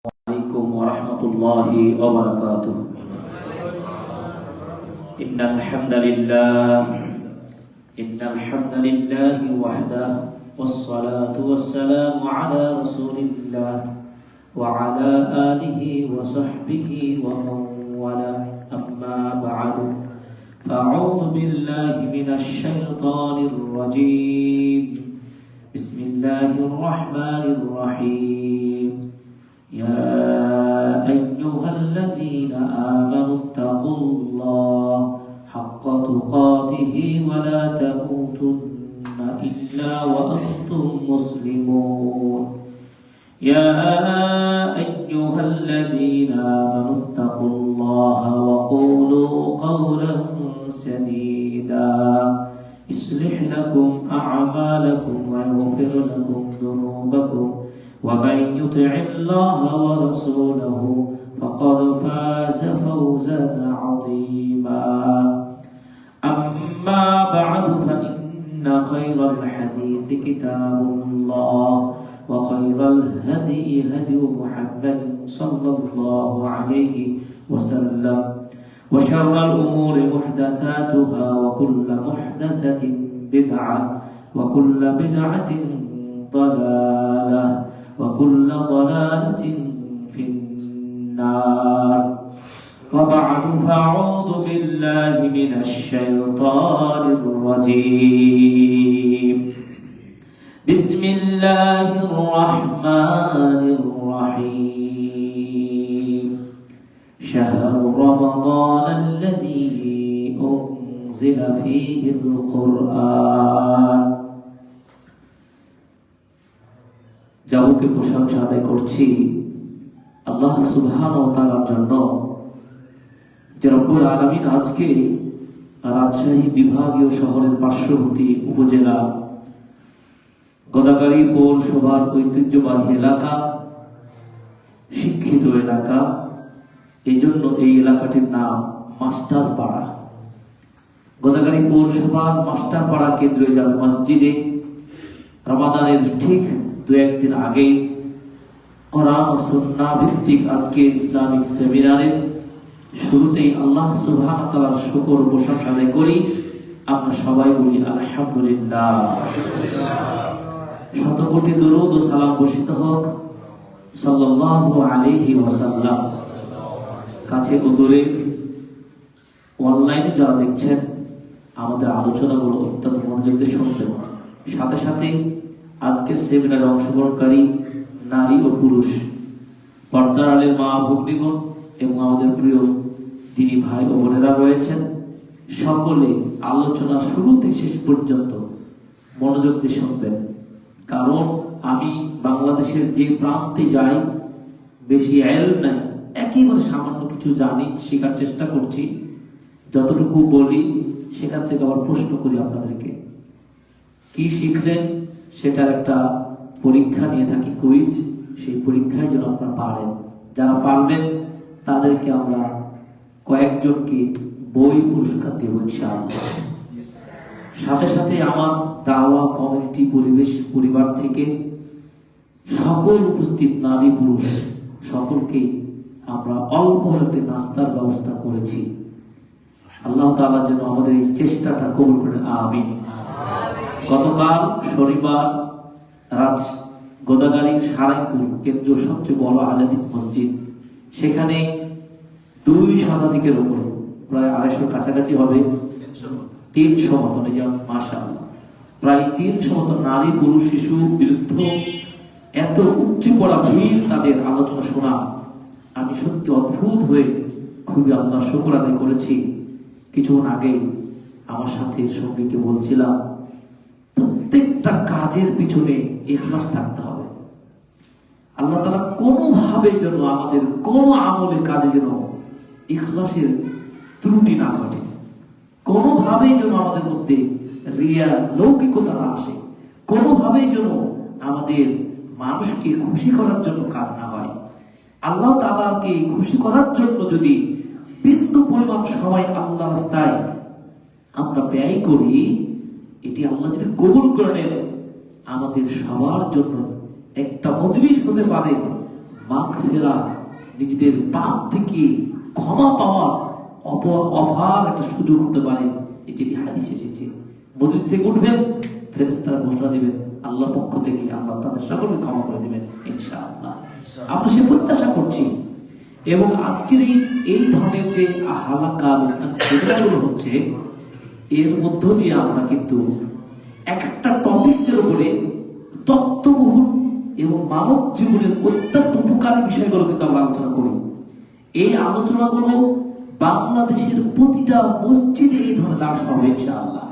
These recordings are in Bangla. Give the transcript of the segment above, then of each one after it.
عليكم ورحمة الله وبركاته. إن الحمد لله وحده، والصلاة والسلام على رسول الله وعلى آله وصحبه ومن والاه. أما بعد، فأعوذ بالله من الشيطان الرجيم. بسم الله الرحمن الرحيم. يا أيها الذين آمنوا اتقوا الله حق تقاته ولا تموتن إلا وأنتم مسلمون. يا أيها الذين آمنوا اتقوا الله وقولوا قولا سديدا يصلح لكم أعمالكم ويغفر لكم ذنوبكم، ومن يطع الله ورسوله فقد فاز فوزا عظيما. أما بعد، فإن خير الحديث كتاب الله، وخير الهدي هدي محمد صلى الله عليه وسلم، وشر الأمور محدثاتها، وكل محدثة بدعة، وكل بدعة ضلالة، وكل ضلالة في النار. وبعد، فأعوذ بالله من الشيطان الرجيم. بسم الله الرحمن الرحيم. شهر رمضان الذي أنزل فيه القرآن। যাবতীয় প্রশংসা আদায় করছি আল্লাহ সুবহানাহু ওয়া তাআলার জন্য, যে রব্বুল আলামিন আজকে রাজশাহী বিভাগীয় শহরের পার্শ্ববর্তী উপজেলা গদাগাড়ি পৌরসভার ঐতিহ্যবাহী এলাকা, শিক্ষিত এলাকা, এই জন্য এই এলাকাটির নাম মাস্টারপাড়া। গদাগাড়ি পৌরসভার মাস্টারপাড়া কেন্দ্রীয় জামে মসজিদে রমাদানের ঠিক দু একদিন আগে কোরআন ও সুন্নাহ ভিত্তিক আজকের ইসলামিক সেমিনারের শুরুতেই আল্লাহ সুবহানাহু ওয়া তাআলার শুকর ও প্রশংসা আদায় করি। আমরা সবাই বলি আলহামদুলিল্লাহ। শত কোটি দরুদ ও সালাম বর্ষিত হোক সাল্লাল্লাহু আলাইহি ওয়াসাল্লাম। কাছে ও দূরে অনলাইনে যারা দেখছেন, আমাদের আলোচনাগুলো অত্যন্ত মনোযোগ দিয়ে শুনবেন। সাথে সাথে আজকের সেমিনারে অংশগ্রহণকারী নারী ও পুরুষ, পর্দার আলের মা ভগ্নীগণ এবং আমাদের প্রিয় দিনী ভাই ও বোনেরা রয়েছেন, সকলে আলোচনা শুরু থেকে শেষ পর্যন্ত মনোযোগ দিয়ে শুনবেন। কারণ আমি বাংলাদেশের যে প্রান্তে যাই, বেশি ইলম নাই, একেবারে সামান্য কিছু জানি, শেখার চেষ্টা করছি। যতটুকু বলি সেখান থেকে আবার প্রশ্ন করি আপনাদেরকে, কি শিখলেন সেটার একটা পরীক্ষা নিয়ে থাকি, কুইজ। সেই পরীক্ষায় যেন আপনারা পারেন। যারা পারবেন তাদেরকে আমরা কয়েকজনকে বই পুরস্কার দেব ইনশাআল্লাহ। সাথে সাথে আমার দাওয়া কমিউনিটি পরিবার থেকে সকল উপস্থিত নারী পুরুষ সকলকে আমরা অল্প একটি নাস্তার ব্যবস্থা করেছি। আল্লাহ তাআলা যেন আমাদের এই চেষ্টাটা কবুল করেন, আমিন। গতকাল শনিবার গোদাগাড়ির সারাইপুর কেন্দ্রীয় সবচেয়ে বড় আহলে মসজিদ, সেখানে 2 শতাধিকের উপরে, প্রায় 250 কাছাকাছি হবে, 300 মতন, মাশাআল্লাহ, প্রায় 300 মতন নারী পুরুষ শিশু বৃদ্ধ, এত উচ্চ পড়া ভিড় তাদের আলোচনা শোনা, আমি সত্যি অদ্ভুত হয়ে খুবই আল্লাহর শুকর আদায় করেছি। কিছুক্ষণ আগে আমার সাথে সঙ্গীকে বলছিলাম, প্রত্যেকটা কাজের পিছনে ইখলাস থাকতে হবে। আল্লাহ তাআলা কোনোভাবে যেন আমাদের কোন আমলের কাজে যেন ইখলাসের ত্রুটি না ঘটে, কোনোভাবেই যেন আমাদের মধ্যে রিয়া লৌকিকতা না আসে, কোনোভাবেই যেন আমাদের মানুষকে খুশি করার জন্য কাজ না হয়। আল্লাহ তাআলাকে খুশি করার জন্য যদি বিন্দু পরিমাণ সময় আল্লাহর রাস্তায় আমরা ব্যয় করি, এটি আল্লাহ যদি কবুল করে নেন, আমাদের সবার জন্য একটা মজলিস হতে পারে মাগফিরা, নিজেদের পাপ থেকে ক্ষমা পাওয়ার অফার একটা সুযোগ হতে পারে। এই যেটি হাদিস এসেছে, মজলিস থেকে উঠবেন, ফেরেশতারা ঘোষণা দিবেন আল্লাহর পক্ষ থেকে, আল্লাহ তাদের সকলকে ক্ষমা করে দিবেন ইনশাআল্লাহ। আমরা সে প্রত্যাশা করছি। এবং আজকের এই ধরনের যে হালাকা ইসলামিক সেমিনারগুলো হচ্ছে, এর মধ্য দিয়ে আমরা কিন্তু একটা টপিকসের উপরে তত্ত্ববহুল এবং মানব জীবনের অত্যন্ত উপকারী বিষয়গুলো কিন্তু আমরা আলোচনা করি। এই আলোচনাগুলো বাংলাদেশের প্রতিটা মসজিদে এই ধরনের দাস হবে ইনশাআল্লাহ।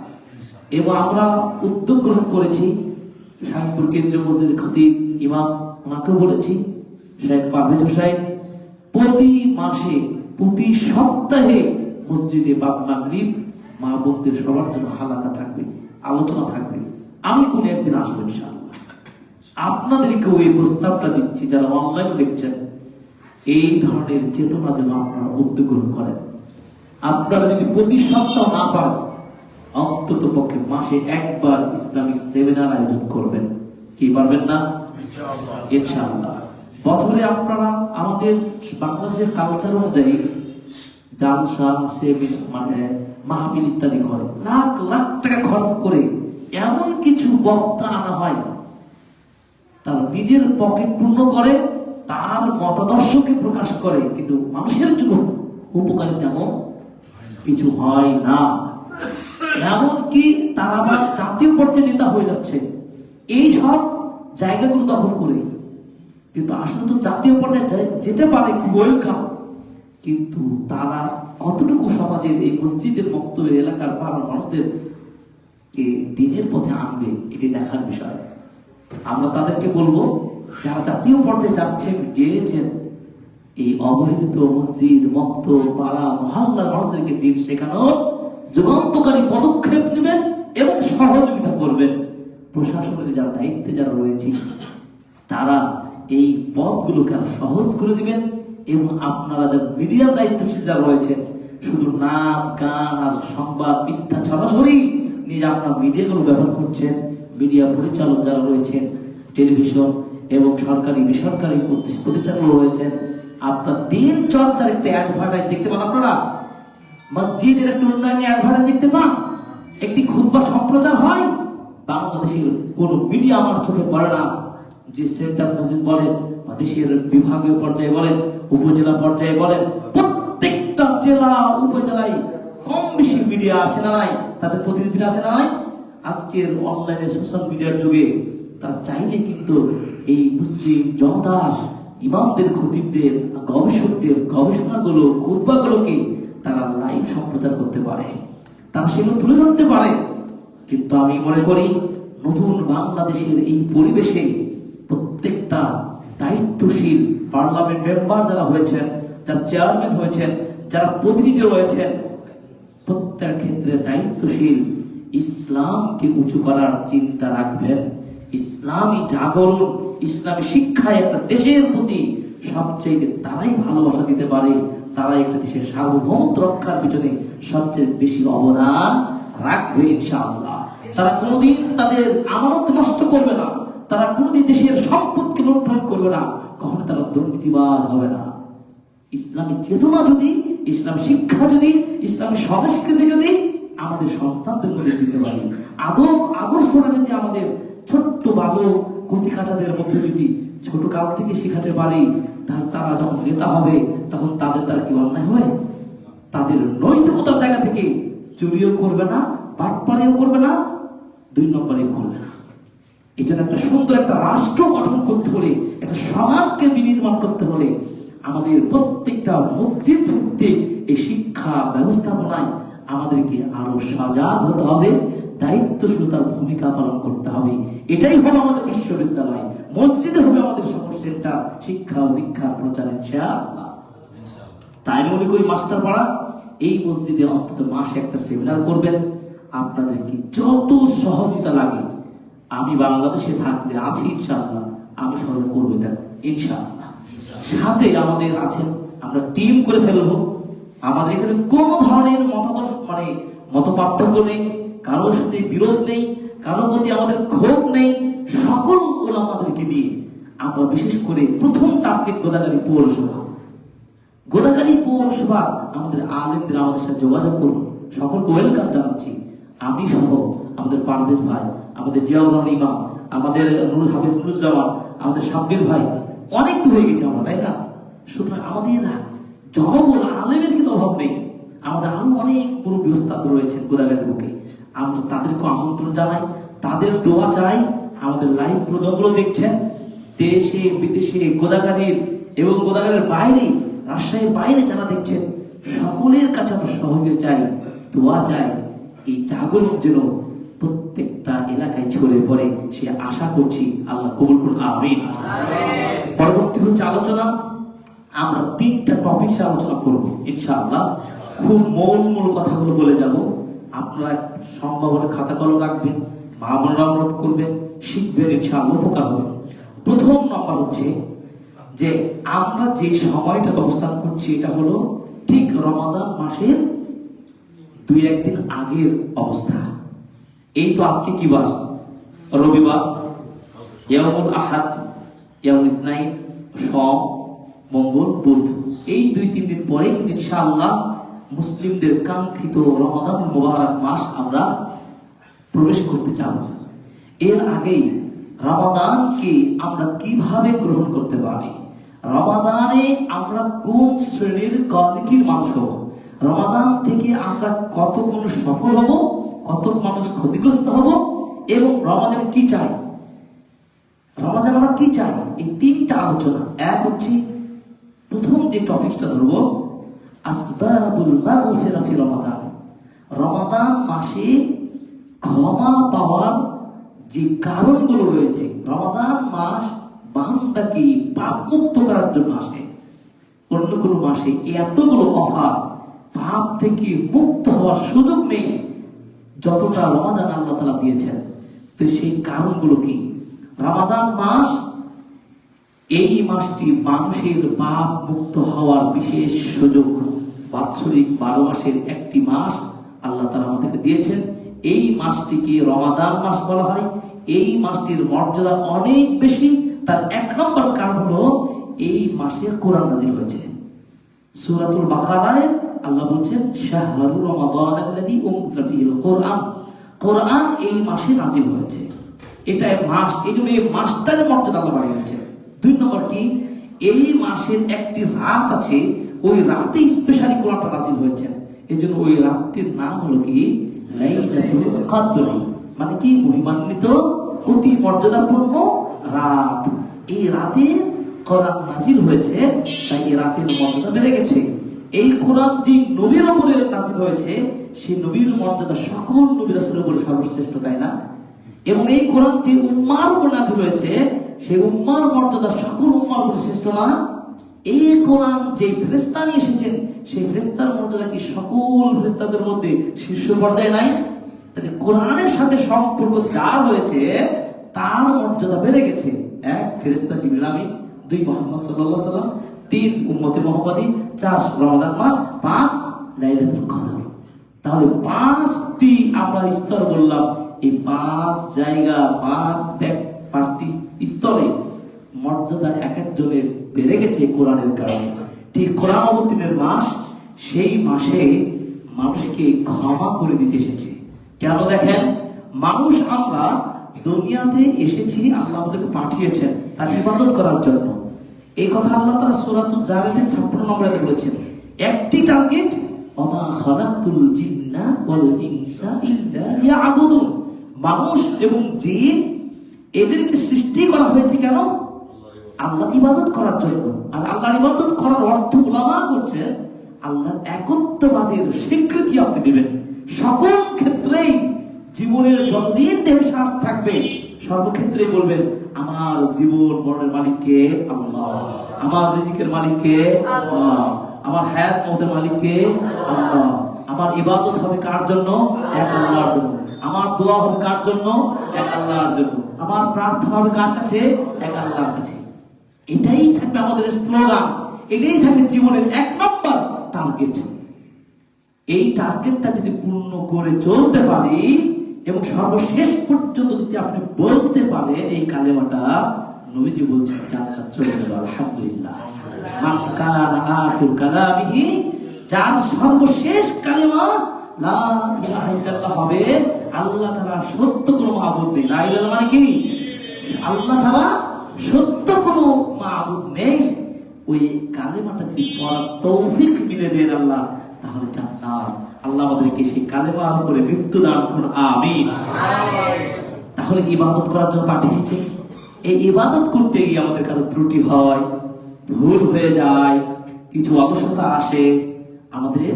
এবং আমরা উদ্যোগ গ্রহণ করেছি, শাহীনপুর কেন্দ্রীয় মসজিদের খতিব ইমাম ওনাকেও বলেছি, শেখ পারভেজ হোসেন, প্রতি মাসে প্রতি সপ্তাহে মসজিদে বাদ মাগরিব মা বোনদের সবার জন্য হালাকা থাকবে, আলোচনা থাকবে। আমি কোন একদিন আসবো ইনশাআল্লাহ। আপনাদেরকেও এই প্রস্তাবটা দিচ্ছি, যারা অনলাইন দেখছেন, এই ধরনের চেতনা যেন আপনারা উদ্যোগ গ্রহণ করেন। আপনারা যদি প্রতি সপ্তাহ না পান, অন্তত পক্ষে মাসে একবার ইসলামিক সেমিনার আয়োজন করবেন। কি পারবেন না? ইনশাআল্লাহ। বছরে আপনারা আমাদের বাংলাদেশের কালচার অনুযায়ী জালসা, মানে মাহফিল ইত্যাদি করে লাখ লাখ টাকা খরচ করে এমন কিছু বক্তা আনা হয়, তার নিজের পকেট পূর্ণ করে, তার মতাদর্শকে প্রকাশ করে, কিন্তু মানুষের জন্য উপকারী তেমন কিছু হয় না। এমনকি তারা আবার জাতীয় পর্যায়ে নেতা হয়ে যাচ্ছে এই সব জায়গাগুলো দখল করে। কিন্তু আসলে তো জাতীয় পর্যায়ে যেতে পারে, খুব ওয়েলকাম, কিন্তু তারা কতটুকু সমাজের এই মসজিদের বক্তব্যের এলাকার ভালো মানুষদের কে দিনের পথে আনবে, এটি দেখার বিষয়। আমরা তাদেরকে বলবো, যারা জাতীয় পর্যায়ে যাচ্ছেন, গিয়েছেন, এই অবহেলিত মসজিদ, মক্ত, পাড়া, মহল্লার মানুষদেরকে দিন শেখানোর যুগান্তকারী পদক্ষেপ নেবেন এবং সহযোগিতা করবেন। প্রশাসনের যারা দায়িত্বে যারা রয়েছে, তারা এই পথগুলোকে আরো সহজ করে দিবেন। এবং আপনারা যারা মিডিয়ার দায়িত্বশীল যারা রয়েছেন, শুধু নাচ গান আর সংবাদ মিথ্যা ছড়াছড়ি নিয়ে আপনারা মিডিয়াগুলো ব্যবহার করছেন, মিডিয়া পরিচালক যারা রয়েছেন, টেলিভিশন এবং সরকারি বেসরকারি প্রতিষ্ঠানগুলো রয়েছেন, আপনার দিন চর্চার একটা অ্যাডভার্টাইজ দেখতে পান, আপনারা মসজিদের একটা উন্নয়নের অ্যাডভার্টাইজ দেখতে পান, একটি খুতবা সম্প্রচার হয়। বাংলাদেশের কোন মিডিয়া আমার চোখে পড়ে না যে সেন্টার মসজিদ বলেন বা দেশের বিভাগীয় পর্যায়ে বলেন, উপজেলা পর্যায়ে বলেন, প্রত্যেকটা জেলা উপজেলায় কম বেশি মিডিয়া আছে না নাই, তাদের প্রতিনিধিরা আছে না নাই। আজকের অনলাইনে সোশ্যাল মিডিয়ার যুগে তারা চাইলে কিন্তু এই মুসলিম জনতার ইমামদের, খতিবদের, গবেষকদের গবেষণাগুলো, খুতবাগুলোকে তারা লাইভ সম্প্রচার করতে পারে, তারা সেগুলো তুলে ধরতে পারে। কিন্তু আমি মনে করি নতুন বাংলাদেশের এই পরিবেশে প্রত্যেকটা দায়িত্বশীল পার্লামেন্ট মেম্বার যারা হয়েছেন, যারা চেয়ারম্যান হয়েছেন, যারা প্রতিনিধি রয়েছেন, প্রত্যেক ক্ষেত্রে দায়িত্বশীল ইসলামকে উঁচু করার চিন্তা রাখবেন। ইসলামী জাগরণ, ইসলামী শিক্ষায় একটা দেশের প্রতি সবচেয়ে তারাই ভালোবাসা দিতে পারে, তারা একটা দেশের সার্বভৌমত্ব রক্ষার পিছনে সবচেয়ে বেশি অবদান রাখবে ইনশাআল্লাহ। তারা কোনোদিন তাদের আমানত নষ্ট করবে না, তারা কোনোদিন দেশের সম্পদকে লুণ্ঠন করবে না, কখনো তারা দুর্নীতিবাজ হবে না। ইসলামী চেতনা যদি, ইসলাম শিক্ষা যদি, ইসলামী সংস্কৃতি যদি আমাদের সন্তানদের মধ্যে দিতে পারি, আদর্শটা যদি আমাদের ছোট্ট ভালো কচি কাচাদের মধ্যে যদি ছোট কাল থেকে শেখাতে পারি, তারা যখন নেতা হবে তখন তাদের দ্বারা কি অন্যায় হয়? তাদের নৈতিকতার জায়গা থেকে চুরিও করবে না, বাটপাড়িও করবে না, 2 নম্বরেও করবে না। এই জন্য একটা সুন্দর একটা রাষ্ট্র গঠন করতে হলে, একটা সমাজকে বিনির্মাণ করতে হলে আমাদের প্রত্যেকটা মসজিদ ভিত্তিক এই শিক্ষা ব্যবস্থাপনায় আমাদেরকে আরো সজাগ হতে হবে, দায়িত্বশীলতার ভূমিকা পালন করতে হবে। এটাই হবে আমাদের বিশ্ববিদ্যালয়, মসজিদে হবে আমাদের সকল সেন্টার শিক্ষা ও দীক্ষার প্রচার ইনশাআল্লাহ। তাই আমি মনে করি মাস্টার পাড়া এই মসজিদে অন্তত মাসে একটা সেমিনার করবেন। আপনাদেরকে যত সহযোগিতা লাগে, আমি বাংলাদেশে থাকলে আছি ইনশাআল্লাহ, আমি সহযোগ করবো ইনশাআল্লাহ। সাথে আমাদের আছেন, আমরা টিম করে ফেলবো। আমাদের এখানে কোন ধরনের মতাদর্শ মানে মত পার্থক্য নেই, কারোর সাথে বিরোধ নেই, কারোর প্রতি আমাদের ক্ষোভ নেই। সকল ওলামাদেরকে নিয়ে আমরা বিশেষ করে প্রথম টার্গেট গোদাগাড়ি পৌরসভা। গোদাগাড়ি পৌরসভা আমাদের আলেমদের আমাদের সাথে যোগাযোগ করুন, সকলকে ওয়েলকাম জানাচ্ছি। আমি সহ আমাদের পারভেজ ভাই, আমাদের জিয়াউর রহমান ইমাম, আমাদের নুরুল হাফিজ নুরুজ্জামান, আমাদের সাব্বির ভাই, অনেক তো হয়ে গেছে আমরা, তাই না? সুতরাং আমাদের জনবল আলেমের কিন্তু অভাব নেই। আমাদের আরো অনেক মুরব্বী ওস্তাদ রয়েছেন গোদাগাড়ির বুকে, আমরা তাদেরকে আমন্ত্রণ জানাই, তাদের দোয়া চাই। আমাদের লাইভ প্রোগ্রামগুলো দেখছেন দেশে বিদেশে, গোদাগাড়ির এবং গোদাগাড়ির বাইরে, রাজশাহীর বাইরে যারা দেখছেন, সকলের কাছে আমরা সহযোগিতা চাই, দোয়া চাই। এই জাগরণ যেন প্রত্যেকটা এলাকায় ছড়িয়ে পড়ে, সে আশা করছি। আল্লাহ কবুল করুন, আমিন। পরবর্তী হচ্ছে আলোচনা। আমরা 3টা টপিক আলোচনা করব ইনশাআল্লাহ। খুব মূল কথাগুলো বলে যাব। আপনারা সম্ভাবনা খাতা কলম রাখবেন, মা বোনরা নোট করবেন, শিখবেন, ইনশাআল্লাহ উপকার হবে। প্রথম নাম্বার হচ্ছে যে আমরা যে সময়টাতে অবস্থান করছি এটা হলো ঠিক রমাদান মাসের 2-1 দিন আগের অবস্থা। এই তো আজকে কি বার? রবিবার, ইয়াউমুল আহাদ, ইয়াউমুল ইসনাইন, সোম, মঙ্গল, বুধ। এই 2-3 দিন পরে কিন্তু ইনশাআল্লাহ মুসলিমদের কাঙ্ক্ষিত রমাদান মুবারক মাস আমরা প্রবেশ করতে চাই। এর আগেই রমাদানকে আমরা কিভাবে গ্রহণ করতে পারি, রমাদানে আমরা কোন শ্রেণীর কোয়ালিটির মানুষ হব, রমাদান থেকে আমরা কতক্ষণ সফল হব, কত মানুষ ক্ষতিগ্রস্ত হব, এবং রমাদানে কি চাই, রমাদান আমরা কি চাই, এই 3টা আলোচনা। এক হচ্ছে প্রথম যে টপিকটা ধরবো, আসবাবুল মাগফিরা ফি রমাদান। রমাদান মাসে ক্ষমা পাওয়ার যে কারণগুলো রয়েছে। রমাদান মাস বান্দাকে পাপ মুক্ত করার জন্য আসে। অন্য কোনো মাসে এতগুলো অফার, পাপ থেকে মুক্ত হওয়ার সুযোগ নেই যতটা রমাদান আল্লাহ তাআলা দিয়েছেন। তো সেই কারণগুলো কি? রমাদান মাস, এই মাসটি মানুষের পাপ মুক্ত হওয়ার বিশেষ সুযোগ। বাৎসরিক 12 মাসের একটি মাস আল্লাহ তাআলা আমাদেরকে দিয়েছেন। এই মাসটিকে রমাদান মাস বলা হয়। এই মাসটির মর্যাদা অনেক বেশি। তার 1 নম্বর কারণ হলো এই মাসে কোরআন নাযিল হয়েছে। সূরাতুল বাকারায় আল্লাহ বলছেন, শাহরু রমাদানাল্লাযী উনজিলা ফীহিল কোরআন। কোরআন এই মাসে নাযিল হয়েছে। এটা মাস, এইজন্য এই মাসটার মর্যাদা আল্লাহ বাড়িয়েছেন। 2 নম্বর কি? এই মাসের একটি রাত আছে, ওই রাতে স্পেশালি কোরআনটা নাযিল হয়েছে। এজন্য ওই রাতটির নাম হলো কি? লাইলাতুল কদর। মানে কি? মহিমান্বিত, অতি মর্যাদাপূর্ণ রাত। এই রাতে কোরআন নাযিল হয়েছে, তাই এই রাতের মর্যাদা বেড়ে গেছে। এই কোরআন যে নবীর উপরে নাযিল হয়েছে, সেই নবীর মর্যাদা সকল নবী রাসূলের উপরে সর্বশ্রেষ্ঠ, তাই না? এবং এই কোরআন যে উম্মার উপর নাযিল হয়েছে, সেই উম্মার মর্যাদা সকল উম্মার উপর শ্রেষ্ঠ না? এই কোরআন যে ফেরেশতা নিয়ে এসেছেন, সেই ফেরেশতার মর্যাদা কি সকল ফেরেশতাদের মধ্যে শীর্ষ পর্যায়ে নাই? তাহলে কোরআনের সাথে সম্পর্ক যা রয়েছে তার মর্যাদা বেড়ে গেছে। 1 ফেরেশতা জিবরিল আমিন, 2 মুহাম্মদ সাল্লাল্লাহু আলাইহি ওয়াসাল্লাম, 3 উম্মতে মুহাম্মাদী, 4 রমাদান মাস, 5 লাইলাতুল কদর। তাহলে 5টি আমরা স্তর বললাম। এই 5 জায়গা, 5টি স্তরে মর্যাদা এক একজনের বেড়ে গেছে কোরআনের কারণে। ঠিক কোরআন অবতীর্ণের মাস, সেই মাসে মানুষকে ক্ষমা করে দিতে এসেছে। কেন? দেখেন, মানুষ আমরা দুনিয়াতে এসেছি, আল্লাহ আমাদেরকে পাঠিয়েছেন তার ইবাদত করার জন্য। এই কথা আল্লাহ তাআলা সূরাতুল জারিয়াতের 56 নম্বরে বলেছেন। একটি টার্গেট, ওমা খালাকতুল জিন্না ওয়াল ইনসা ইল্লা লিয়াবুদুন। মানুষ এবং জিন এদেরকে সৃষ্টি করা হয়েছে কেন? আল্লাহ ইবাদত করার জন্য। আর আল্লাহর ইবাদত করার অর্থ উলামা করছে আল্লাহর একত্ববাদের স্বীকৃতি আপনি দিবেন। সকল ক্ষেত্রেই জীবনের যতদিন দেহে শ্বাস থাকবে, সর্বক্ষেত্রে বলবেন, আমার জীবন মরণের মালিক কে? আল্লাহ। আমার রিজিকের মালিক কে? আল্লাহ। আমার হায়াত মওতের মালিক কে? আল্লাহ। আমার ইবাদত হবে কার জন্য? এক আল্লাহর জন্য। আমার দোয়া হবে কার জন্য? এক আল্লাহর জন্য। আমার প্রার্থনা হবে কার কাছে? এক আল্লাহর কাছে। এটাই থাকবে আমাদের স্লোগান, এটাই থাকবে জীবনের 1 নম্বর টার্গেট। এই টার্গেটটা যদি পূর্ণ করে চলতে পারি এবং সর্বশেষ পর্যন্ত যদি আপনি বলতে পারেন এই কালেমাটা, নবীজি বলছেন জান্নাত চলে গেল, আলহামদুলিল্লাহ। মান কানা আখিরু কালামিহি, যার সর্বশেষ কালিমা লা ইলাহা ইল্লাল্লাহ হবে, আল্লাহ ছাড়া সত্য কোনো মাবুদ নেই। লা ইলাহা মানে কি? আল্লাহ ছাড়া সত্য কোনো মাবুদ নেই। ওই কালেমাটা যদি পড়ার তৌফিক মিলে দেন আল্লাহ, তাহলে জান্নাত। আল্লাহ আমাদেরকে সেই কালেমার উপরে মৃত্যু দান করুন, আমিন। তাহলে ইবাদত করার জন্য পাঠিয়েছে। এই ইবাদত করতে গিয়ে আমাদের কারো ত্রুটি হয়, ভুল হয়ে যায়, কিছু অলসতা আসে, আমাদের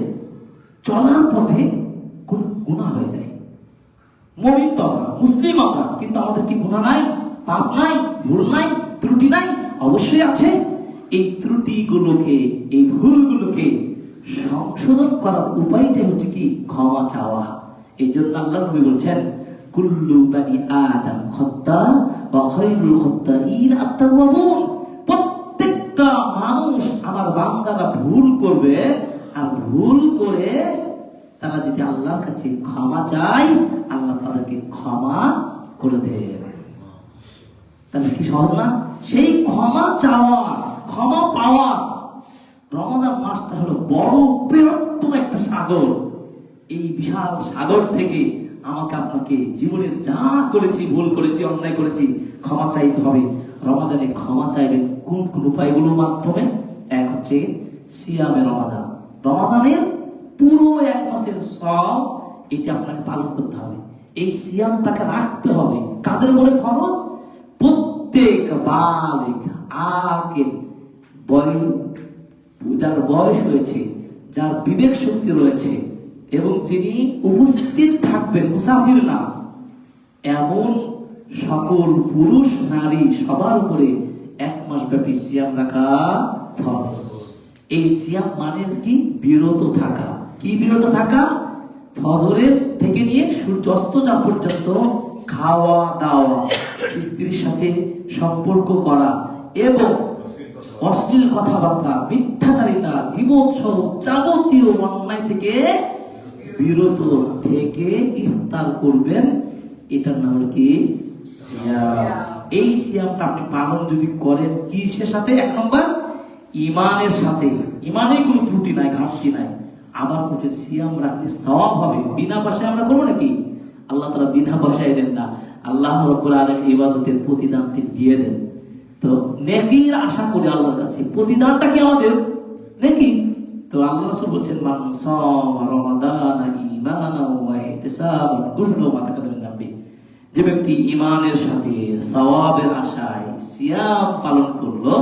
চলার পথে কোন গুনাহ হয়ে যায়। মুমিন তো আমরা, মুসলিম আমরা, কিন্তু আমাদের কি গুনাহ নাই, পাপ নাই, ভুল নাই, ত্রুটি নাই? অবশ্যই আছে। এই ত্রুটিগুলোকে, এই ভুলগুলোকে সংশোধন করার উপায়টা হচ্ছে কি? ক্ষমা চাওয়া। এই জন্য আল্লাহ নবী বলছেন, কুল্লু বানি আদম খাত্তা ওয়া খায়রুল খাত্তাইন আত-তাওয়াবুন। প্রত্যেকটা মানুষ, আমার বান্দারা ভুল করবে, আর ভুল করে তারা যদি আল্লাহর কাছে ক্ষমা চায়, আল্লাহ তাদেরকে ক্ষমা করে দেন। তাহলে কি সহজ না? সেই ক্ষমা চাওয়া, ক্ষমা পাওয়া, রমাদান মাসটা হলো বড় বৃহত্তম একটা সাগর। এই বিশাল সাগর থেকে আমাকে আপনাকে জীবনে যা করেছি, ভুল করেছি, অন্যায় করেছি, ক্ষমা চাইতে হবে। রমাদানে ক্ষমা চাইবেন কোন কোন উপায়গুলোর মাধ্যমে? এক হচ্ছে সিয়ামে রমাদান। রমাদানের পুরো এক মাসের সব এটা আপনাকে পালন করতে হবে। এই সিয়ামটাকে রাখতে হবে। কাদের উপরে ফরজ? প্রত্যেক বালিগ, আকিল, যার বয়স হয়েছে, যার বিবেক শক্তি রয়েছে, এবং যিনি উপস্থিত থাকবেন, মুসাফির না, এমন সকল পুরুষ নারী সবার উপরে এক মাস ব্যাপী সিয়াম রাখা ফরজ। এই সিয়াম মানে কি? বিরত থাকা। কি বিরত থাকা? ফজরের থেকে নিয়ে সূর্য অস্ত যাওয়া পর্যন্ত খাওয়া দাওয়া, স্ত্রীর সাথে সম্পর্ক করা, এবং অশ্লীল কথাবার্তা, মিথ্যাচারিতা, গীবত সহ যাবতীয় অন্যায় থেকে বিরত থেকে ইফতার করবেন। এটার নাম হলো কি? সিয়াম। এই সিয়ামটা আপনি পালন যদি করেন কিসের সাথে? এক নম্বর ইমানের সাথে। ইমানে কোনো ত্রুটি নাই, ঘাটতি নাই। আবার বলছে সিয়াম রাখলে সওয়াব হবে। বিনা পয়সায় আমরা করবো নাকি? আল্লাহ তাআলা বিনা পয়সায় দেন না। আল্লাহ রাব্বুল আলামিন ইবাদতের প্রতিদান তিনি দিয়ে দেন। তো নেকির আশা করি আল্লাহর কাছে, প্রতিদানটা কি আমাদের নেকি? তো আল্লাহ রাসূল বলেন, মান সামা রমাদান ঈমানান ওয়া ইহতিসাবান গুফিরা মা তাকাদ্দামা মিন যামবি। যে ব্যক্তি ঈমানের সাথে সওয়াবের আশায় সিয়াম পালন করলো,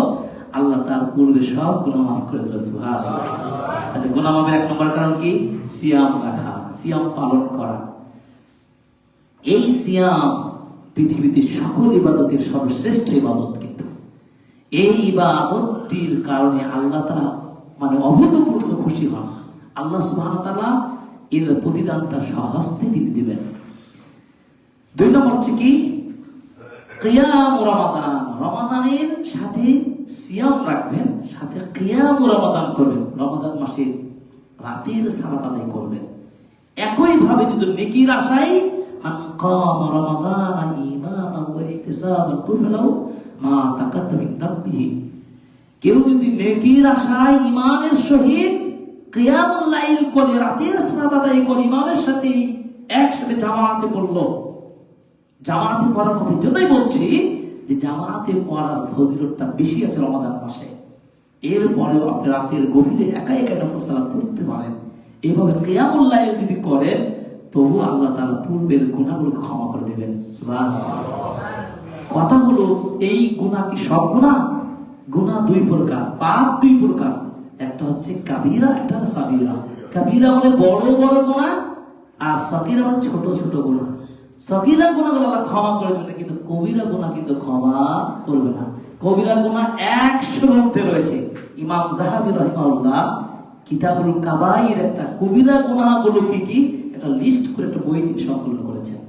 আল্লাহ তার পূর্বে সব গুনাহ মাফ করে দিল। সুবহানাল্লাহ। তাহলে গুনাহ মাফের এক নম্বর কারণ কি? সিয়াম রাখা, সিয়াম পালন করা। এই সিয়াম পৃথিবীতে সকল ইবাদতের সর্বশ্রেষ্ঠ ইবাদত। কিন্তু এই ইবাদতটির কারণে আল্লাহ তাআলা মানে অভূতপূর্ব খুশি হন। আল্লাহ সুবহানাহু ওয়া তাআলা এর প্রতিদানটা সহজে দিয়ে দিবেন। দুই নম্বর হচ্ছে কি? কিয়াম রমাদান। রমাদানের সাথে সিয়াম রাখবেন, সাথে কিয়াম রমাদান করবেন। রমাদান মাসে রাতের সালাত আদায় করবেন। একই ভাবে যদি নেকির আশায় মান কামা রমাদান ঈমানান ওয়া ইহতিসাবান গুফিরা মা তাকাদ্দামা মিন যামবিহি। কেউ যদি নেকির আশায় ঈমানের সহিত কিয়ামুল লাইল করে, রাতের সালাত আদায় করে, ইমামের সাথে একসাথে জামাতে পড়লো। জামাতে পড়ার কথা জন্যই বলছি যে জামাতে পড়ার ফজিলতটা বেশি আছে রমাদান মাসে। এরপরেও আপনি রাতের গভীরে একা একা নফল সালাত পড়তে পারেন। এইভাবে কিয়ামুল লাইল যদি করেন, তবু আল্লাহ তাআলা পূর্বের গুনাহগুলোকে ক্ষমা করে দেবেন। সুবহানাল্লাহ। কথা হলো, এই গুনাহ কি সব গুনাহ? গুনাহ দুই প্রকার, পাপ দুই প্রকার। একটা হচ্ছে কাবীরা, একটা হচ্ছে সাগীরা। কাবীরা মানে বড় বড় গুনাহ, আর সাগীরা মানে ছোট ছোট গুনাহ। সাগীরা গুনাহগুলো আল্লাহ ক্ষমা করে দেবেন, কিন্তু কবিরা গুনাহ কিন্তু ক্ষমা করবে না। কবিরা গুনাহ 100 মধ্যে রয়েছে। ইমাম যাহাবী রাহিমাহুল্লাহ কিতাবুল কাবাইর একটা কবিরা গুনাহগুলো কি কি একটা লিস্ট করে একটা বই তিনি সংকলন করেছেন।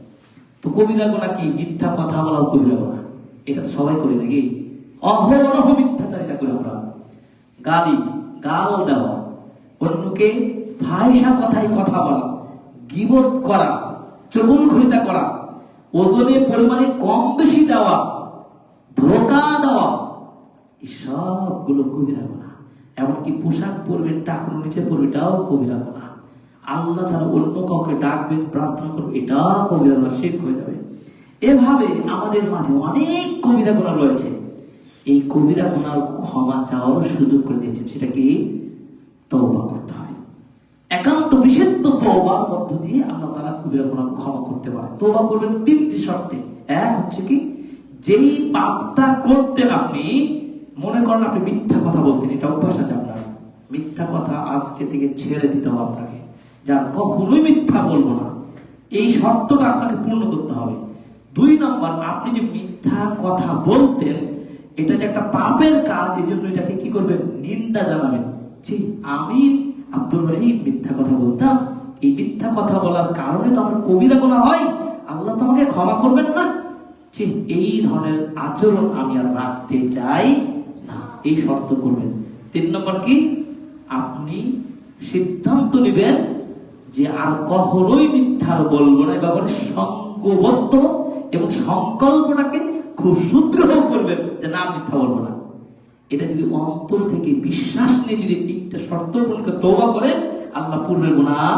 তো কবিরা গুনাহ কি? মিথ্যা কথা বলা কবিরা গুনাহ। এটা তো সবাই করি নাকি? অহরহ মিথ্যাচারিতা করি আমরা। গাল দেওয়া, অন্যকে ফাহিশা কথায় কথা বলা, গীবত করা, চুগলখড়িতা করা, ওজনের পরিমাণে কম বেশি দেওয়া, ধোঁকা দেওয়া, এই সবগুলো কবিরা গুনাহ। এমনকি পোশাক পরবেন, টাকনুর নিচে পরবে, এটাও কবিরা গুনাহ। আল্লাহ ছাড়া অন্য কাউকে ডাকবেন, প্রার্থনা করবে, এটা কবিরা গুনাহ, শিরক হয়ে যাবে। এভাবে আমাদের মাঝে অনেক কবিরা গুনাহ রয়েছে। এই কবিরা গুনাহ ক্ষমা চাওয়ার সুযোগ করে দিয়েছেন। সেটা কি? তওবা করতে হয়। একান্ত বিশুদ্ধ তওবার মধ্য দিয়ে আল্লাহ তাআলা কবিরা গুনাহ ক্ষমা করতে পারে। তওবা করবেন তিনটি শর্তে। এক হচ্ছে কি, যেই পাপটা করতেন আপনি, মনে করেন আপনি মিথ্যা কথা বলতেন, এটা অভ্যাস আছে আপনার, মিথ্যা কথা আজকে থেকে ছেড়ে দিতে হবে আপনাকে, যা কখনোই মিথ্যা বলবো না, এই শর্তটা আপনাকে পূর্ণ করতে হবে। 2 নম্বর, আপনি যে মিথ্যা কথা বলতেন, এটা যে একটা পাপের কাজ, এই জন্য এটাকে কি করবেন? নিন্দা জানাবেন। জি, আমি আব্দুল রহিম মিথ্যা কথা বলতাম, এই মিথ্যা কথা বলার কারণে তো আমার কবিরা গুনাহ হয়, আল্লাহ তো আমাকে ক্ষমা করবেন না। জি, এই ধরনের আচরণ আমি আর রাখতে চাই না, এই শর্ত করবেন। 3 নম্বর কি, আপনি সিদ্ধান্ত নেবেন যে আর কখনোই মিথ্যা বলবো না, ব্যাপারে সংকল্পবদ্ধ এবং সংকল্পটাকে খুব সুদৃঢ় করবেন যে না, মিথ্যা বলবো না। এটা যদি অন্তর থেকে বিশ্বাস নিয়ে যদি 3টা শর্ত পূরণ করে তওবা করেন, আল্লাহ পূর্বের গুনাহ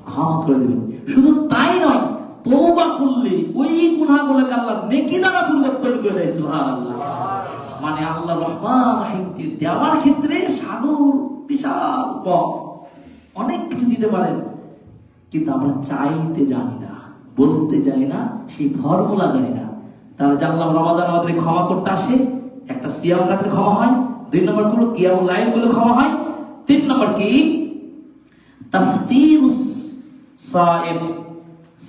ক্ষমা করে দেবেন। শুধু তাই নয়, তওবা করলে ওই গুনাহগুলোকে আল্লাহ নেকি দ্বারা পরিবর্তন করে দেয়। সুবহানাল্লাহ। মানে আল্লাহ রহমান রহিম দেওয়ার ক্ষেত্রে সাগর বিশাল পথ, অনেক কিছু দিতে পারেন, কিন্তু আমরা চাইতে জানি না, বলতে জানি না, সেই ফর্মুলা জানি না। তাহলে জানলাম রমাদান আমাদের ক্ষমা করতে আসে, একটা সিয়াম রাখলে ক্ষমা হয়, 2 নম্বর হলো কিয়ামুল লাইল বলে ক্ষমা হয়, 3 নম্বর কি, তাফতিরুস সাইম,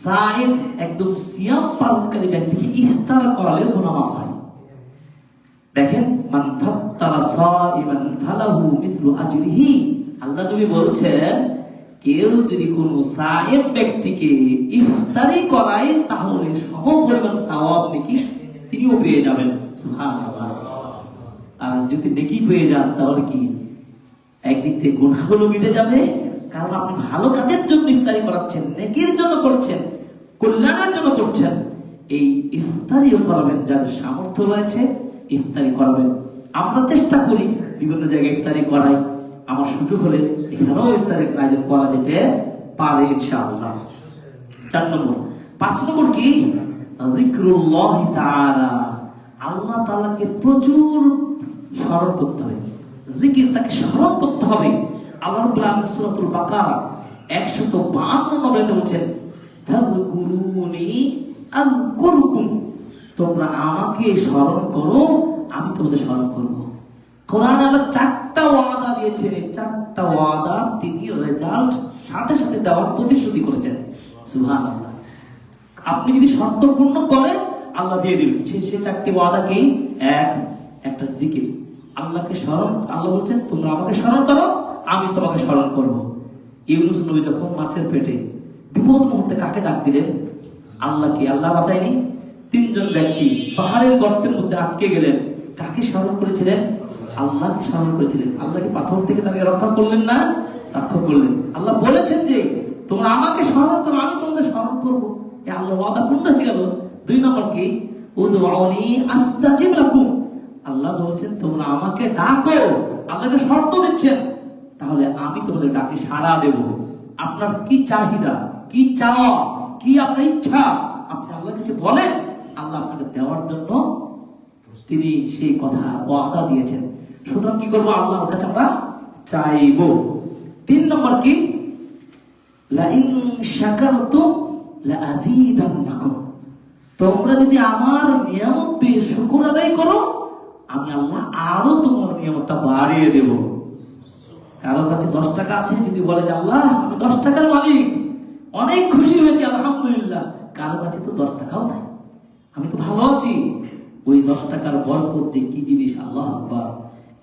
সাইম একদম সিয়াম পালনকারী ব্যক্তিকে ইফতার করালে গুনাহ মাফ হয়। দেখেন, মান ফাত্তারা সাইমান ফালাহু মিথলু আজরিহি, আল্লাহ নবী বলছেন, কেউ যদি কোন সাইম ব্যক্তিকে ইফতারি করায়, তাহলে সমপরিমাণ সওয়াব নেকি তিনিও পেয়ে যাবেন। সুবহানাল্লাহ। আর যদি নেকি পেয়ে যান, তাহলে কি একদিক থেকে গুনাহগুলো মিটে যাবে, কারণ আপনি ভালো কাজের জন্য ইফতারি করাচ্ছেন, নেকির জন্য করছেন, কল্যাণের জন্য করছেন। এই ইফতারিও করাবেন, যাদের সামর্থ্য রয়েছে ইফতারি করাবেন। আমরা চেষ্টা করি বিভিন্ন জায়গায় ইফতারি করাই, আমার সুযোগ হলে এখানেও ইফতারের আয়োজন করা যেতে পারে ইনশাআল্লাহ। 4 নম্বর। 5 নম্বর কি, যিকরুল্লাহ তাআলা, আল্লাহ তাআলাকে প্রচুর স্মরণ করতে হবে, জিকির, তাকে স্মরণ করতে হবে। আল্লাহ রাব্বুল আলামিন সূরাতুল বাকারা 152 নম্বরে বলছেন, ফাযকুরুনি আযকুরকুম, তোমরা আমাকে স্মরণ করো, আমি তোমাদের স্মরণ করব। কোরআন আল্লাহ 4টা ওয়াদা দিয়েছেন, এই 4টা ওয়াদা তিনি রেজাল্ট সাথে সাথে দেওয়ার প্রতিশ্রুতি করেছেন। সুবহানাল্লাহ। আপনি যদি শর্ত পূর্ণ করেন, আল্লাহ দিয়ে দিবেন। সেই 4টি ওয়াদা কি? একটা জিকির, আল্লাহকে স্মরণ। আল্লাহ বলছেন, তোমরা আমাকে স্মরণ করো, আমি তোমাকে স্মরণ করব। ইউনূস নবী যখন মাছের পেটে বিপদ মুহূর্তে কাকে ডাক দিলেন? আল্লাহকে। আল্লাহ বাঁচায়নি? 3 জন ব্যক্তি পাহাড়ের গর্তের মধ্যে আটকে গেলেন, কাকে স্মরণ করেছিলেন? আল্লাহকে স্মরণ করেছিলেন। আল্লাহকে পাথর থেকে তাকে রক্ষা করলেন না? রক্ষা করলেন। আল্লাহ বলেছেন যে তোমরা আমাকে স্মরণ করো, আমি তোমাদের স্মরণ করব। এই আল্লাহ ওয়াদা পূর্ণ হয়ে গেল। 2 নম্বর কি, উদউনি আস্তাজিব লাকুম, আল্লাহ বলছেন তোমরা আমাকে ডাকো। আল্লাহ একটা শর্ত দিচ্ছেন, তাহলে আমি তোমাদের ডাকে সাড়া দেব। আপনার কি চাহিদা, কি চাওয়া, কি আপনার ইচ্ছা, আপনি আল্লাহর কাছে বলেন, আল্লাহ আপনাকে দেওয়ার জন্য তিনি সেই কথা ওয়াদা দিয়েছেন। সুতরাং কি করবো? আল্লাহর কাছে আমরা চাইবো। 3 নম্বর কি, লা ইন শাকারতুম লা আযীদান্নাকুম, তোমরা যদি আমার নিয়ামত পেয়ে শুকর আদায় করো, আমি আল্লাহ আরো তোমার নিয়ামতটা বাড়িয়ে দেব। কারো কাছে 10 টাকা আছে, যদি বলে যে আল্লাহ আমি 10 টাকার মালিক, অনেক খুশি হয়েছি আলহামদুলিল্লাহ। কারো কাছে তো 10 টাকাও নাই, আমি তো ভালো আছি। ওই 10 টাকার বরকত যে কি জিনিস, আল্লাহ আকবার।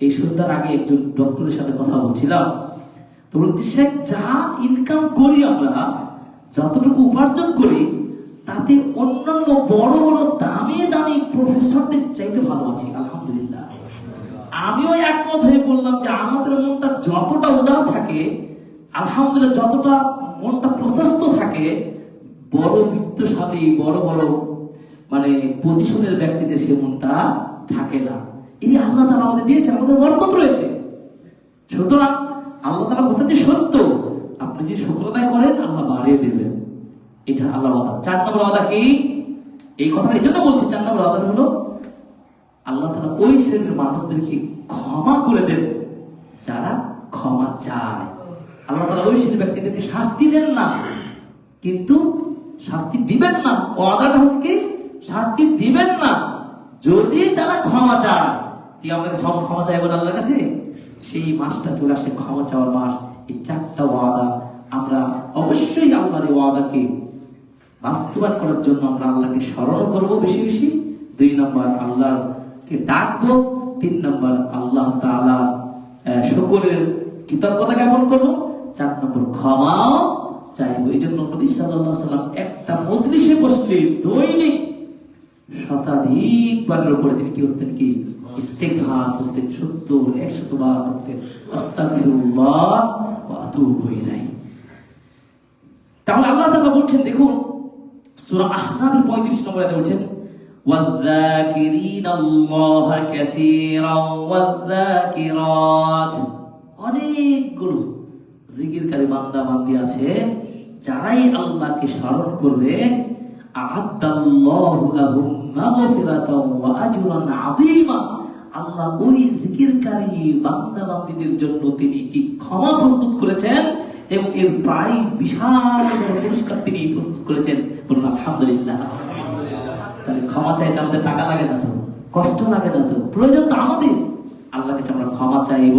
এই সন্ধ্যার আগে একজন ডক্টরের সাথে কথা বলছিলাম, তো বলছি শেখ, যা ইনকাম করি আমরা, যতটুকু উপার্জন করি, তাতে অন্যান্য বড় বড় দামি দামি প্রফেসরদের চাইতে ভালো আছি আলহামদুলিল্লাহ। আমিও একমত হয়ে বললাম যে আমাদের মনটা যতটা উদার থাকে, আলহামদুলিল্লাহ, যতটা মনটা প্রশস্ত থাকে, বড় বিত্তশালী, বড় বড় মানে প্রতিশোধের ব্যক্তিদের সে মনটা থাকে না। এই আল্লাহ তাআলা আমাদের দিয়েছেন, আমাদের বরকত রয়েছে। সুতরাং আল্লাহ তাআলা কথা যে সত্য, আপনি যে শুকর আদায় করেন আল্লাহ বাড়িয়ে দেবেন, এটা আল্লাহ ওয়াদা। 4 নম্বর ওয়াদা কি? এই কথাটা এই জন্য বলছি, 4 নম্বর ওয়াদা হলো আল্লাহ তাআলা ওই শ্রেণীর মানুষদেরকে ক্ষমা করে দেন যারা ক্ষমা চায়। আল্লাহ তাআলা ওই শ্রেণীর ব্যক্তিদেরকে শাস্তি দেন না, কিন্তু শাস্তি দিবেন না। ওয়াদাটা হচ্ছে কি? শাস্তি দিবেন না যদি তারা ক্ষমা চায়। তুই আমাকে ক্ষমা চাইবেন আল্লাহর কাছে, সেই মাসটা চলে আসে ক্ষমা চাওয়ার মাস। এই 4টা ওয়াদা আমরা অবশ্যই আল্লাহর এই ওয়াদাকে বাস্তবায়ন করার জন্য আমরা আল্লাহকে স্মরণ করব বেশি বেশি। 2 নম্বর আল্লাহকে ডাকবো। 3 নম্বর আল্লাহ তাআলা শুকরের কৃতজ্ঞতা জ্ঞাপন করবো। 4 নম্বর ক্ষমাও চাইবো। এই জন্য নবী সাল্লাল্লাহু আলাইহি ওয়াসাল্লাম একটা মজলিসে বসলে দৈনিক শতাধিকবারের উপরে তিনি কি করতেন? কি ইস্তেগফার করতেন, 70-100 বার করতেন, আস্তাগফিরুল্লাহ ওয়া আতুবু ইলাইহি। তাহলে আল্লাহ তাআলা বলছেন, দেখুন সূরা আহজাবের 35 নম্বর আয়াতে বলছেন, ওয়াযাকিরিনাল্লাহা কাসীরান ওয়াযাকিরাত। অনেকগুলো জিকিরকারী বান্দা বান্দি আছে যারাই আল্লাহকে স্মরণ করবে, আ'আদ্দাল্লাহু লাহুম মাগফিরাতাও ওয়া আজরান আযীমা। আল্লাহ ওই জিকিরকারী বান্দা বান্দীদের জন্য তিনি কি ক্ষমা প্রস্তুত করেছেন এবং এর প্রাইজ বিশাল পুরস্কার তিনি প্রস্তুত করেছেন। বলুন আলহামদুলিল্লাহ। তাহলে ক্ষমা চাইতে আমাদের টাকা লাগে না তো, কষ্ট লাগে না তো, প্রয়োজন তো আমাদের। আল্লাহর কাছে আমরা ক্ষমা চাইব।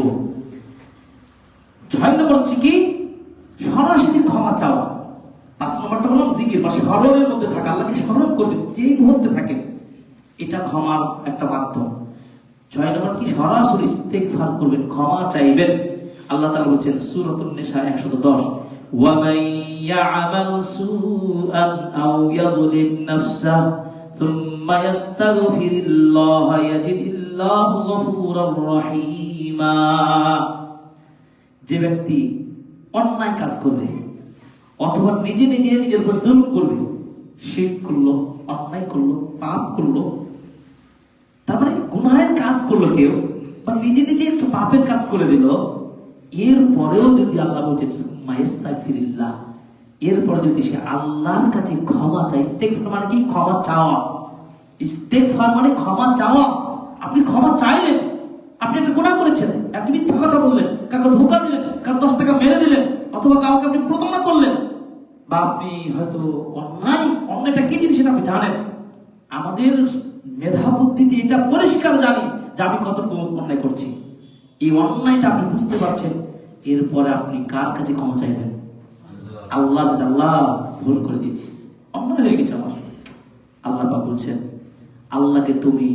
6 নম্বর হচ্ছে কি? সরাসরি ক্ষমা চাওয়া। 5 নম্বরটা হলো জিকির বা স্মরণের মধ্যে থাকা, আল্লাহকে স্মরণ করবেন যেই মুহূর্তে থাকেন, এটা ক্ষমার একটা মাধ্যম। 6 নম্বর কি? সরাসরি ইস্তেগফার করবেন, ক্ষমা চাইবেন। আল্লাহ তাআলা বলেছেন সূরাতুন নিসা 110, ওয়া মান ইয়া'মাল সুআন আও ইয়াযলিম নাফসাহু সুম্মা ইয়াস্তাগফিরুল্লাহা ইয়াজিদিল্লাহু গফুরার রহিমা। যে ব্যক্তি অন্যায় কাজ করবে অথবা নিজে নিজে নিজের উপর জুলুম করবে, শিরক করলো, অন্যায় করলো, পাপ করলো, তার মানে গুনাহের কাজ করলো কেউ, বা নিজে নিজে একটু পাপের কাজ করে দিল, এরপরেও যদি আল্লাহ বলছেন মায়াস্তাগফিরুল্লাহ, এরপর যদি সে আল্লাহর কাছে ক্ষমা চায়। ইস্তেগফার মানে কি? ক্ষমা চাওয়া। ইস্তেগফার মানে ক্ষমা চাওয়া। আপনি ক্ষমা চাইলেন, আপনি একটা গুনাহ করেছেন, আপনি মিথ্যা কথা বললেন, কাউকে ধোঁকা দিলেন, কারো 10 টাকা মেরে দিলেন, অথবা কাউকে আপনি প্রতারণা করলেন, বা আপনি হয়তো অন্যায়টা কি জিনিস সেটা আপনি জানেন। আমাদের মেধা বুদ্ধিতে এটা পরিষ্কার জানি যে আমি কতটুকু অন্যায় করছি। এই অন্যায়টা আপনি বুঝতে পারছেন, এরপরে আপনি কার কাছে ক্ষমা চাইবেন? আল্লাহ। আল্লাহ ভুল করে দিয়েছি, অন্যায় হয়ে গেছে আমার। আল্লাহ পাক বলছেন আল্লাহকে তুমি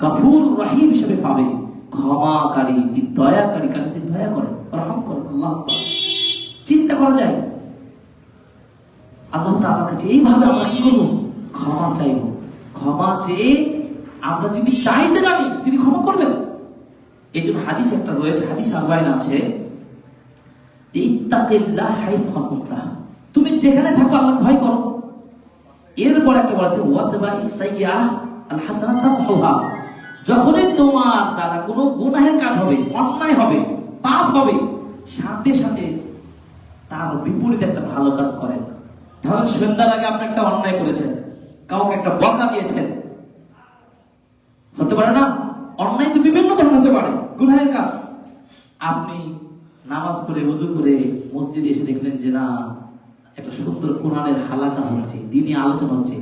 গফুর রহিম হিসেবে পাবে, ক্ষমাকারী, তিনি দয়াকারী, কারণ তিনি দয়া করেন, রহম করেন। আল্লাহ চিন্তা করা যায় আল্লাহ তাআলার কাছে এইভাবে আমরা কি করবো? ক্ষমা চাইব। ক্ষমা চেয়ে আমরা যদি চাইতে জানি তিনি ক্ষমা করবেন। এই জন্য হাদিস একটা রয়েছে, হাদিস 40 আছে, ইত্তাকিল্লাহ হাইসুমা কুনতা, তুমি যেখানে থাকো আল্লাহকে ভয় করো। এরপর একটা বলেছে ওয়াতবা ইসাইয়াহ আল হাসানাত তামহুহা, যখনই তোমার দ্বারা কোনো গুনাহের কাজ হবে, অন্যায় হবে, পাপ হবে, সাথে সাথে তার বিপরীতে একটা ভালো কাজ করেন। ধরেন সন্ধ্যার আগে আপনি একটা অন্যায় করেছেন, কাউকে একটা বকা দিয়েছেন, হতে পারে না? অন্যায় তো বিভিন্ন ধরনের হতে পারে, গুনাহের কাজ। আপনি নামাজ পড়ে ওযু করে মসজিদে এসে দেখলেন যে না, একটা সুন্দর কোরআনের হালাকা হচ্ছে, দ্বীনি আলোচনা হচ্ছে,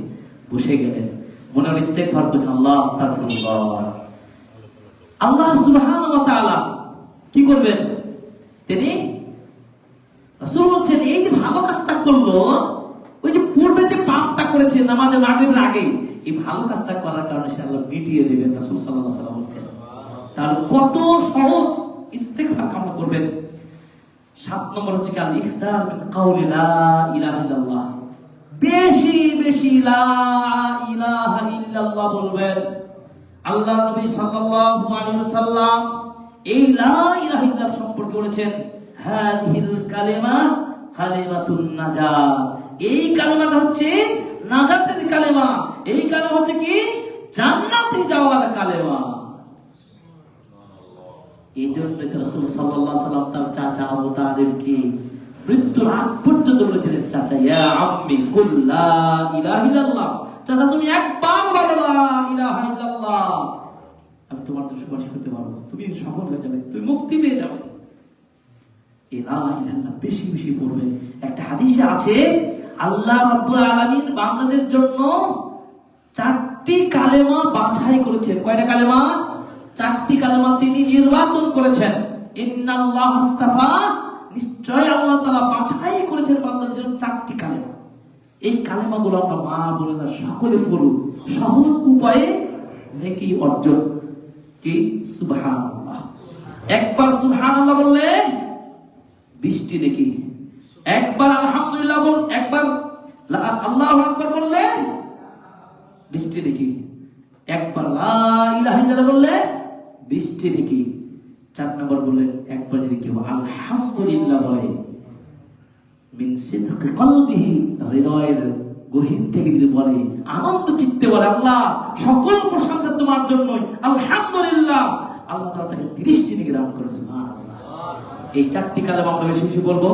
বসে গেলেন, মনে মনে ইস্তেগফার করছেন, আল্লাহ আস্তাগফিরুল্লাহ। আল্লাহ সুবহানাহু ওয়া তাআলা কি করবেন? তিনি রাসূল বলছেন এই যে ভালো কাজটা করলো, ওই যে পূর্বে যে পাপটা করেছে নামাজে মাগরিবের আগে, এই ভালো কাজটা করার কারণে সে আল্লাহ মিটিয়ে দিবেন। রাসূল সাল্লাল্লাহু আলাইহি ওয়াসাল্লাম বলেছেন। তাহলে কত সহজ ইস্তেগফার কামনা করবেন। 7 নম্বর হচ্ছে কি? আল ইখতার মিন কাউলি লা ইলাহা ইল্লাল্লাহ, বেশি বেশি লা ইলাহা ইল্লাল্লাহ বলবেন। আল্লাহর নবী সাল্লাল্লাহু আলাইহি ওয়াসাল্লাম এই লা ইলাহা ইল্লাল্লাহ সম্পর্কে বলেছেন, হাদিহিল কালিমা কালিমাতুন নাজাত, এই কালিমাটা হচ্ছে নাজাতের কালিমা, এই কালেমা হচ্ছে কি? জান্নাতে যাওয়ার কালেমা। এই জন্য রাসূল সাল্লাল্লাহু আলাইহি ওয়াসাল্লাম তার চাচা আবু তালিবকে মৃত্যুর আগ পর্যন্ত বলেছিলেন, চাচা ইয়া আম্মি কুল লা ইলাহা ইল্লাল্লাহ, চাচা তুমি একবার বলো লা ইলাহা ইল্লাল্লাহ, আমি তোমার জন্য সুপারিশ করতে পারবো, তুমি সফল হয়ে যাবে, তুমি মুক্তি পেয়ে যাবে। এই লা ইলাহা ইল্লাল্লাহ বেশি বেশি পড়বেন। একটা হাদিসে আছে আল্লাহ রাব্বুল আলামিন বান্দাদের জন্য 4টি কালেমা বাছাই করেছেন। কয়টা কালেমা? 4টি কালেমা তিনি নির্বাচন করেছেন। ইন্নাল্লাহ আস্তাফা, নিশ্চয় আল্লাহ তাআলা বাছাই করেছেন বান্দাদের জন্য 4টি কালেমা। এই কালেমাগুলো আমরা মা বোনেরা সকলে পড়ব, সহজ উপায়ে নেকি অর্জন। কি? সুবহানাল্লাহ। একবার সুবহানাল্লাহ বললে 20টি নেকি, একবার আলহামদুলিল্লাহ বল, একবার আল্লাহু আকবার বললে 20টি নেকি, একবার লা ইলাহা ইল্লাল্লাহ বললে 20টি নেকি। 4 নম্বর বললে একবার যদি কেউ আলহামদুলিল্লাহ বলে মিন সিদকি কলবিহি, হৃদয়ের গহীন থেকে যদি বলে, আনন্দ চিত্তে বলে আল্লাহ সকল প্রশংসা তোমার জন্যই, আলহামদুলিল্লাহ, আল্লাহ তাআলা তাকে 30টি নেকি দান করে। সুবহানাল্লাহ। এই 4টি কালেমা আমরা বেশি বেশি বলবো।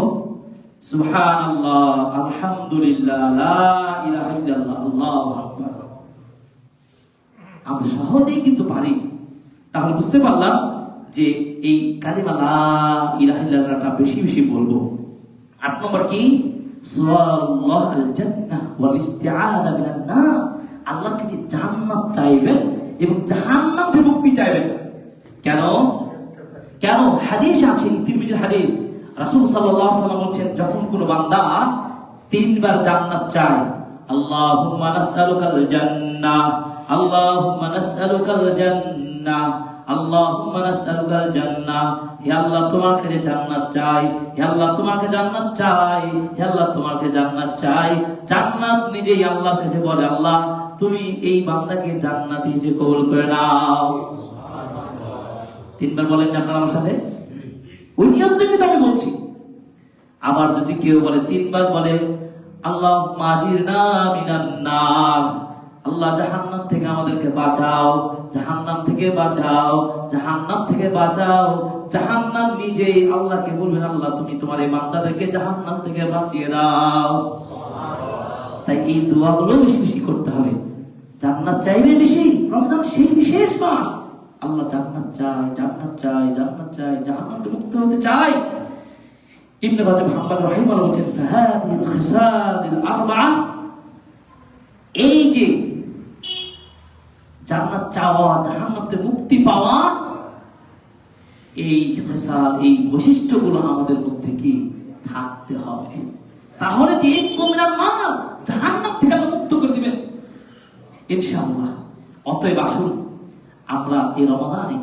সুবহানাল্লাহ, আলহামদুলিল্লাহ, লা ইলাহা ইল্লাল্লাহ, আল্লাহু আকবার। আমরা সহজেই কিন্তু পারি। তাহলে বুঝতে পারলাম যে এই কালিমা লা ইলাহা ইল্লাল্লাহটা বেশি বেশি বলবো। 8 নম্বর কি? সুআলুল্লাহ আল জান্নাহ ওয়াল ইস্তিআযা মিনান নার, আল্লাহর কাছে জান্নাত চাইবেন এবং জাহান্নাম থেকে মুক্তি চাইবেন। কেন? কেন? হাদিস আছে, তিরমিজির হাদিস, রাসূল সাল্লাল্লাহু আলাইহি ওয়াসাল্লাম বলেন, যখন কোনো বান্দা 3বার জান্নাত চায়, আল্লাহুম্মা নাসআলুকাল জান্নাহ, আল্লাহুম্মা নাসআলুকাল জান্নাহ, আল্লাহুম্মা নাসআলুকাল জান্নাহ, হে আল্লাহ তোমার কাছে জান্নাত চাই, হে আল্লাহ তোমার কাছে জান্নাত চাই, হে আল্লাহ তোমার কাছে জান্নাত চাই। জান্নাত নিজেই আল্লাহর কাছে বলে, আল্লাহ তুমি এই বান্দাকে জান্নাতি হিসেবে কবুল করে নাও। 3বার বলেন যে আপনারা আমার সাথে, ওই নিয়ম কিন্তু আমি বলছি। আবার যদি কেউ বলে 3বার বলে আল্লাহুম্মা আজিরনা মিনান নার, আল্লাহ জাহান্নাম থেকে আমাদেরকে বাঁচাও, জাহান্নাম থেকে বাঁচাও, জাহান্নাম থেকে বাঁচাও। জাহান্নাম নিজেই আল্লাহকে বলবেন, আল্লাহ তুমি তোমার এই বান্দাদেরকে জাহান্নাম থেকে বাঁচিয়ে দাও। তাই এই দোয়াগুলো বেশি বেশি করতে হবে। জান্নাত চাইবে বেশি, রমজান সেই বিশেষ মাস, আল্লাহ জান্নাত চাই, জান্নাত চাই, জান্নাত চাই, জাহান্নাম থেকে মুক্ত হতে চাই। ইবনে রাজব হাম্বলি রাহিমাহুল্লাহ বলেন, ফাহাদিল খিসালিল আরবাআ, এই যে জান্নাত চাওয়া, জাহান্নাম থেকে মুক্তি পাওয়া, এই খিসাল, এই বৈশিষ্ট্যগুলো আমাদের মধ্যে কি থাকতে হবে। তাহলে দিন কুমিনার মা, জাহান্নাম থেকে আল্লাহ মুক্ত করে দিবেন ইনশাআল্লাহ। অতএব আসুন আমরা এই রমাদানে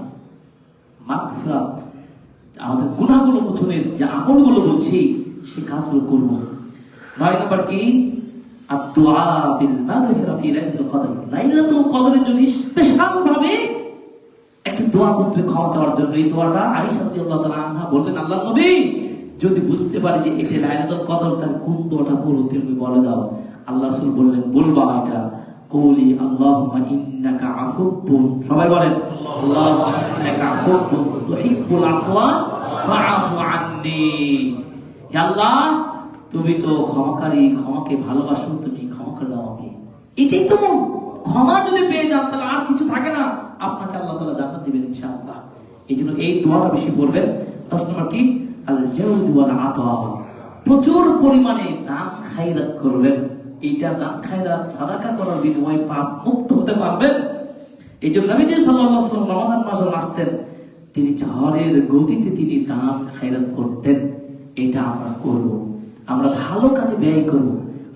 মাগফিরাত, আমাদের গুনাহগুলো মোচনের যে আমলগুলো বলছি সে কাজগুলো করব। 9 নম্বর কি? আদ-দুআ বিল মাগফিরা ফি লাইলাতুল কদর, লাইলাতুল কদরের জন্য স্পেশাল ভাবে একটা দোয়া করতে, ক্ষমা চাওয়ার জন্য। এই দোয়াটা আয়েশা রাদিয়াল্লাহু তাআলা আনহা বললেন, আল্লাহর নবী যদি বুঝতে পারি যে এটা লাইলাতুল কদর, তার কোন দোয়াটা বলতে তুমি বলে দাও। আল্লাহ রাসূল বললেন, বলবা এটা কওলি আল্লাহুম্মা ইন্নাকা আফুবুন, সবাই বলেন আল্লাহুম্মা ইন্নাকা আফুবুন তুহিব্বুল আফওয়া ফাআফু আন্নী, হে আল্লাহ তুমি তো ক্ষমাকারী, ক্ষমাকে ভালোবাসো, তুমি ক্ষমা করে দাও আমাকে। এটাই তো ক্ষমা যদি পেয়ে যান তাহলে আর কিছু থাকে না, আপনাকে আল্লাহ তাআলা জান্নাত দিবেন ইনশাআল্লাহ। এইজন্য এই দোয়াটা বেশি পড়বেন। 10 নম্বর কি? আল জাওদ ওয়াল আতা, প্রচুর পরিমাণে দান খায়রাত করবেন। এইটা দান খায়রাত সাদাকা করার বিনিময়ে পাপ মুক্ত হতে পারবেন। এইজন্য নবী সাল্লাল্লাহু আলাইহি ওয়াসাল্লাম রমাদান মাসে আসতেন, তিনি ঝড়ের গতিতে তিনি দান খায়রাত করতেন। এটা আমরা করব, আমরা ভালো কাজে ব্যয় করব।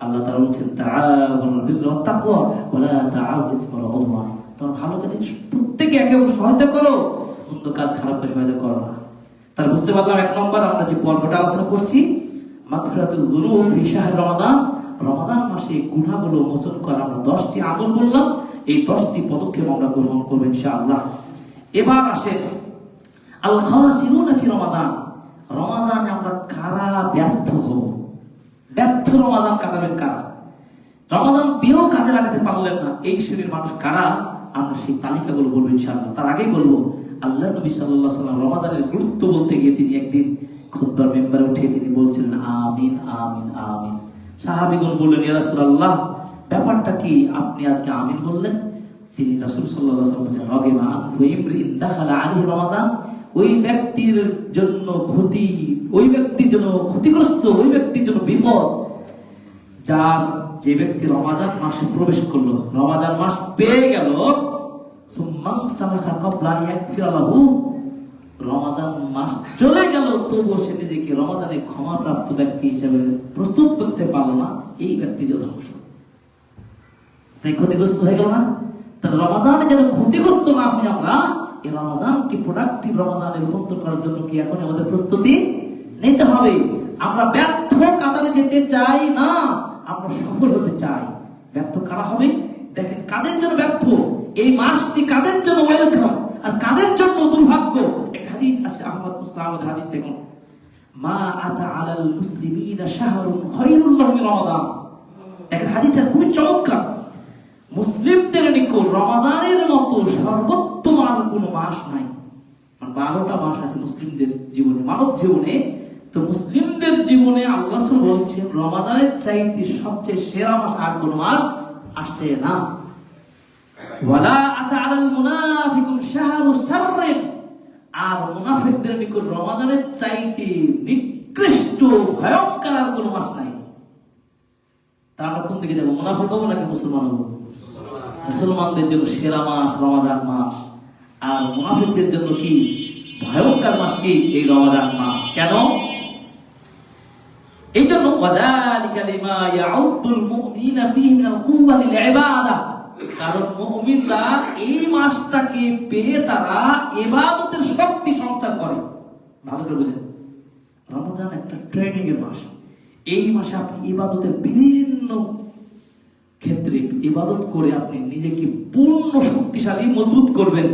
আল্লাহ তাআলা বলেন, তাআওয়ানু বিল তাকওয়া ওয়ালা তাআওয়ানু বিল উদওয়ান, তোমরা ভালো কাজে প্রত্যেকে একে অপরকে সহায়তা করো, মন্দ কাজ খারাপ কাজ সহায়তা করো না। তাহলে বুঝতে পারলাম 1 নম্বর আমরা যে পর্বটা আলোচনা করছি, মাগফিরাতুয যুনুব ফি শাহর রমাদান, রমাদান মাসে গুনাহগুলো মোচন করা। আমরা 10টি আমল বললাম, এই 10টি পদক্ষেপ আমরা গ্রহণ করব ইনশাআল্লাহ। এবার আসেন আল খাসিরুনা ফি রমাদান, রমাদানে আমরা কারা ব্যর্থ হব, ব্যর্থ রমাদান কাটাবেন কারা? রমাদান পেয়েও কাজে লাগাতে পারলেন না, এই শ্রেণীর মানুষ কারা? আমরা সেই তালিকাগুলো বলবো ইনশাআল্লাহ। তার আগেই বলবো, আল্লাহ নবী সাল্লাল্লাহু আলাইহি ওয়াসাল্লাম রমাদানের গুরুত্ব বলতে গিয়ে তিনি একদিন খুতবার মেম্বারে উঠে তিনি বলছিলেন আমিন আমিন আমিন। সাহাবীগণ বললেন, ইয়া রাসূলুল্লাহ, ব্যাপারটা কি আপনি আজকে আমিন বললেন? তিনি রাসূল সাল্লাল্লাহু আলাইহি ওয়াসাল্লাম বলেন, রাগিমা আনফু ইমরিন দাখালা আলাইহি রমাদান, ওই ব্যক্তির জন্য ক্ষতি, ওই ব্যক্তির জন্য ক্ষতিগ্রস্ত, ওই ব্যক্তির জন্য বিপদ, যার যে ব্যক্তি রমাদান মাসে প্রবেশ করলো, রমাদান মাস পেয়ে গেল, সুম্মান সালাখা ক্বাবলা ইয়াগফিরা লাহু, রমাদান মাস চলে গেল তবুও সে নিজেকে রমাদানে ক্ষমাপ্রাপ্ত ব্যক্তি হিসেবে প্রস্তুত করতে পারলো না, এই ব্যক্তি যে ধ্বংস। তাই ক্ষতিগ্রস্ত হয়ে গেল না? তাহলে রমাদানে যেন ক্ষতিগ্রস্ত না হই আমরা, এই রমাদানকে প্রোডাক্টিভ রমাদানে রূপান্তর করার জন্য কি এখন আমাদের প্রস্তুতি নিতে হবে। আমরা ব্যর্থ কাতারে যেতে চাই না, আমরা সফল হতে চাই। ব্যর্থ কারা হবে? দেখেন কাদের জন্য ব্যর্থ, এই মাসটি কাদের জন্য ওয়েলকাম আর কাদের জন্য দুর্ভাগ্য। একটা হাদিস আছে, আহমদ মুসনাদের হাদিস, দেখুন, মা আতা আলাল মুসলিমিনা শাহরুন খায়রুল লাহু মিন রমাদান। দেখেন হাদিসটা খুবই চমৎকার। মুসলিমদের নিকট রমাদানের মতো সর্বোত্তম আর কোনো মাস নাই। 12টা মাস আছে মুসলিমদের জীবনে, মানব জীবনে। তো মুসলিমদের জীবনে আল্লাহ রাসূল বলছেন রমাদানের চাইতে সবচেয়ে সেরা মাস আর কোনো মাস আসছে না। ওয়ালা আতা আলাল মুনাফিকুন শাহরু শাররিন, আর মুনাফিকদের নিকট রমাদানের চাইতে নিকৃষ্ট ভয়ঙ্কর আর কোনো মাস নাই। তারা কোন দিকে যাবো? মুনাফিক হবো নাকি মুসলমান হবো? মুসলমানদের জন্য সেরা মাস রমাদান মাস, আর মুনাফিকদের জন্য কি ভয়ঙ্কর মাস কি এই রমাদান মাস। কেন? এই জন্য ওয়াযালিকা লিমা ইয়াউদ্দুল মুমিনা ফীহি মিনাল কুওয়া লিল ইবাদাহ, কারণ মুমিনরা এই মাসটাকে পেয়ে তারা ইবাদতের শক্তি সঞ্চার করে। ভালো করে বুঝেন, রমজান একটা ট্রেনিং এর মাস। এই মাসে আপনি ইবাদতের বিভিন্ন ক্ষেত্রে ইবাদত করে আপনি নিজেকে পূর্ণ শক্তিশালী মজবুত করবেন।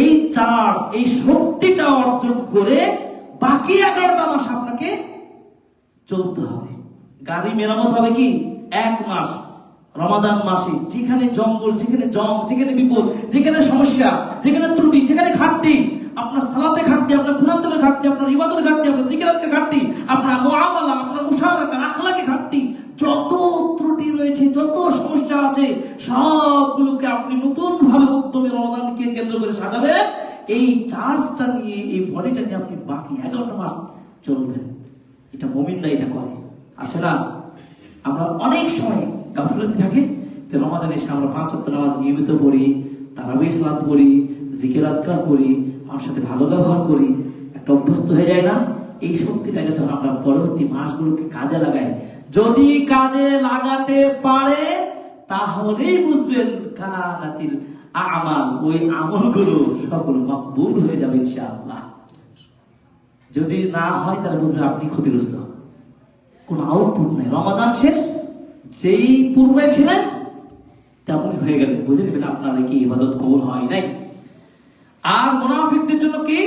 এই চার্জ, এই শক্তিটা অর্জন করে বাকি 11টা মাস আপনাকে চলতে হবে। গাড়ি মেরামত হবে কি 1 মাস রমাদান মাসে, যেখানে জঙ্গল, যেখানে জং, যেখানে বিপদ, যেখানে সমস্যা, যেখানে ত্রুটি, যেখানে ঘাটতি, আপনার সালাতে ঘাটতি, আপনার কুরআনের ঘাটতি, আপনার ইবাদতে ঘাটতি, আপনার জিকিরাতে ঘাটতি, আপনার মুআমালা, আপনার মুশারাকা, আখলাকে ঘাটতি, যত ত্রুটি রয়েছে, যত সমস্যা আছে, সবগুলোকে আপনি নতুন ভাবে উদ্যমে রমাদানকে কেন্দ্র করে সাজাবেন। এই চার্জটা নিয়ে, এই বডিটা নিয়ে আপনি বাকি 11টা মাস চলবেন। এটা মুমিনরা এটা করে, আছে না? আমরা অনেক সময় গাফিলতি থাকে, তো রমাদানে এসে আমরা 5 ওয়াক্ত নামাজ নিয়মিত পড়ি, তারাবিহ সালাত পড়ি, জিকির আজকার করি, আমার সাথে ভালো ব্যবহার করি, একটা অভ্যস্ত হয়ে যায় না? এই শক্তিটাকে তখন আমরা পরবর্তী মাসগুলোকে কাজে লাগাই। যদি কাজে লাগাতে পারে তাহলেই বুঝবেন কানাতিল আমাল, ওই আমলগুলো সবগুলো মকবুল হয়ে যাবে ইনশাআল্লাহ। যদি না হয় তাহলে বুঝবেন আপনি ক্ষতিগ্রস্ত, কোন আউটপুট নেই। রমাদান শেষ, যেই পূর্বে ছিলেন তেমনই হয়ে গেলেন, বুঝে নেবেন আপনার কি ইবাদত কবুল হয় নাই। আর মুনাফিকদের জন্য কি?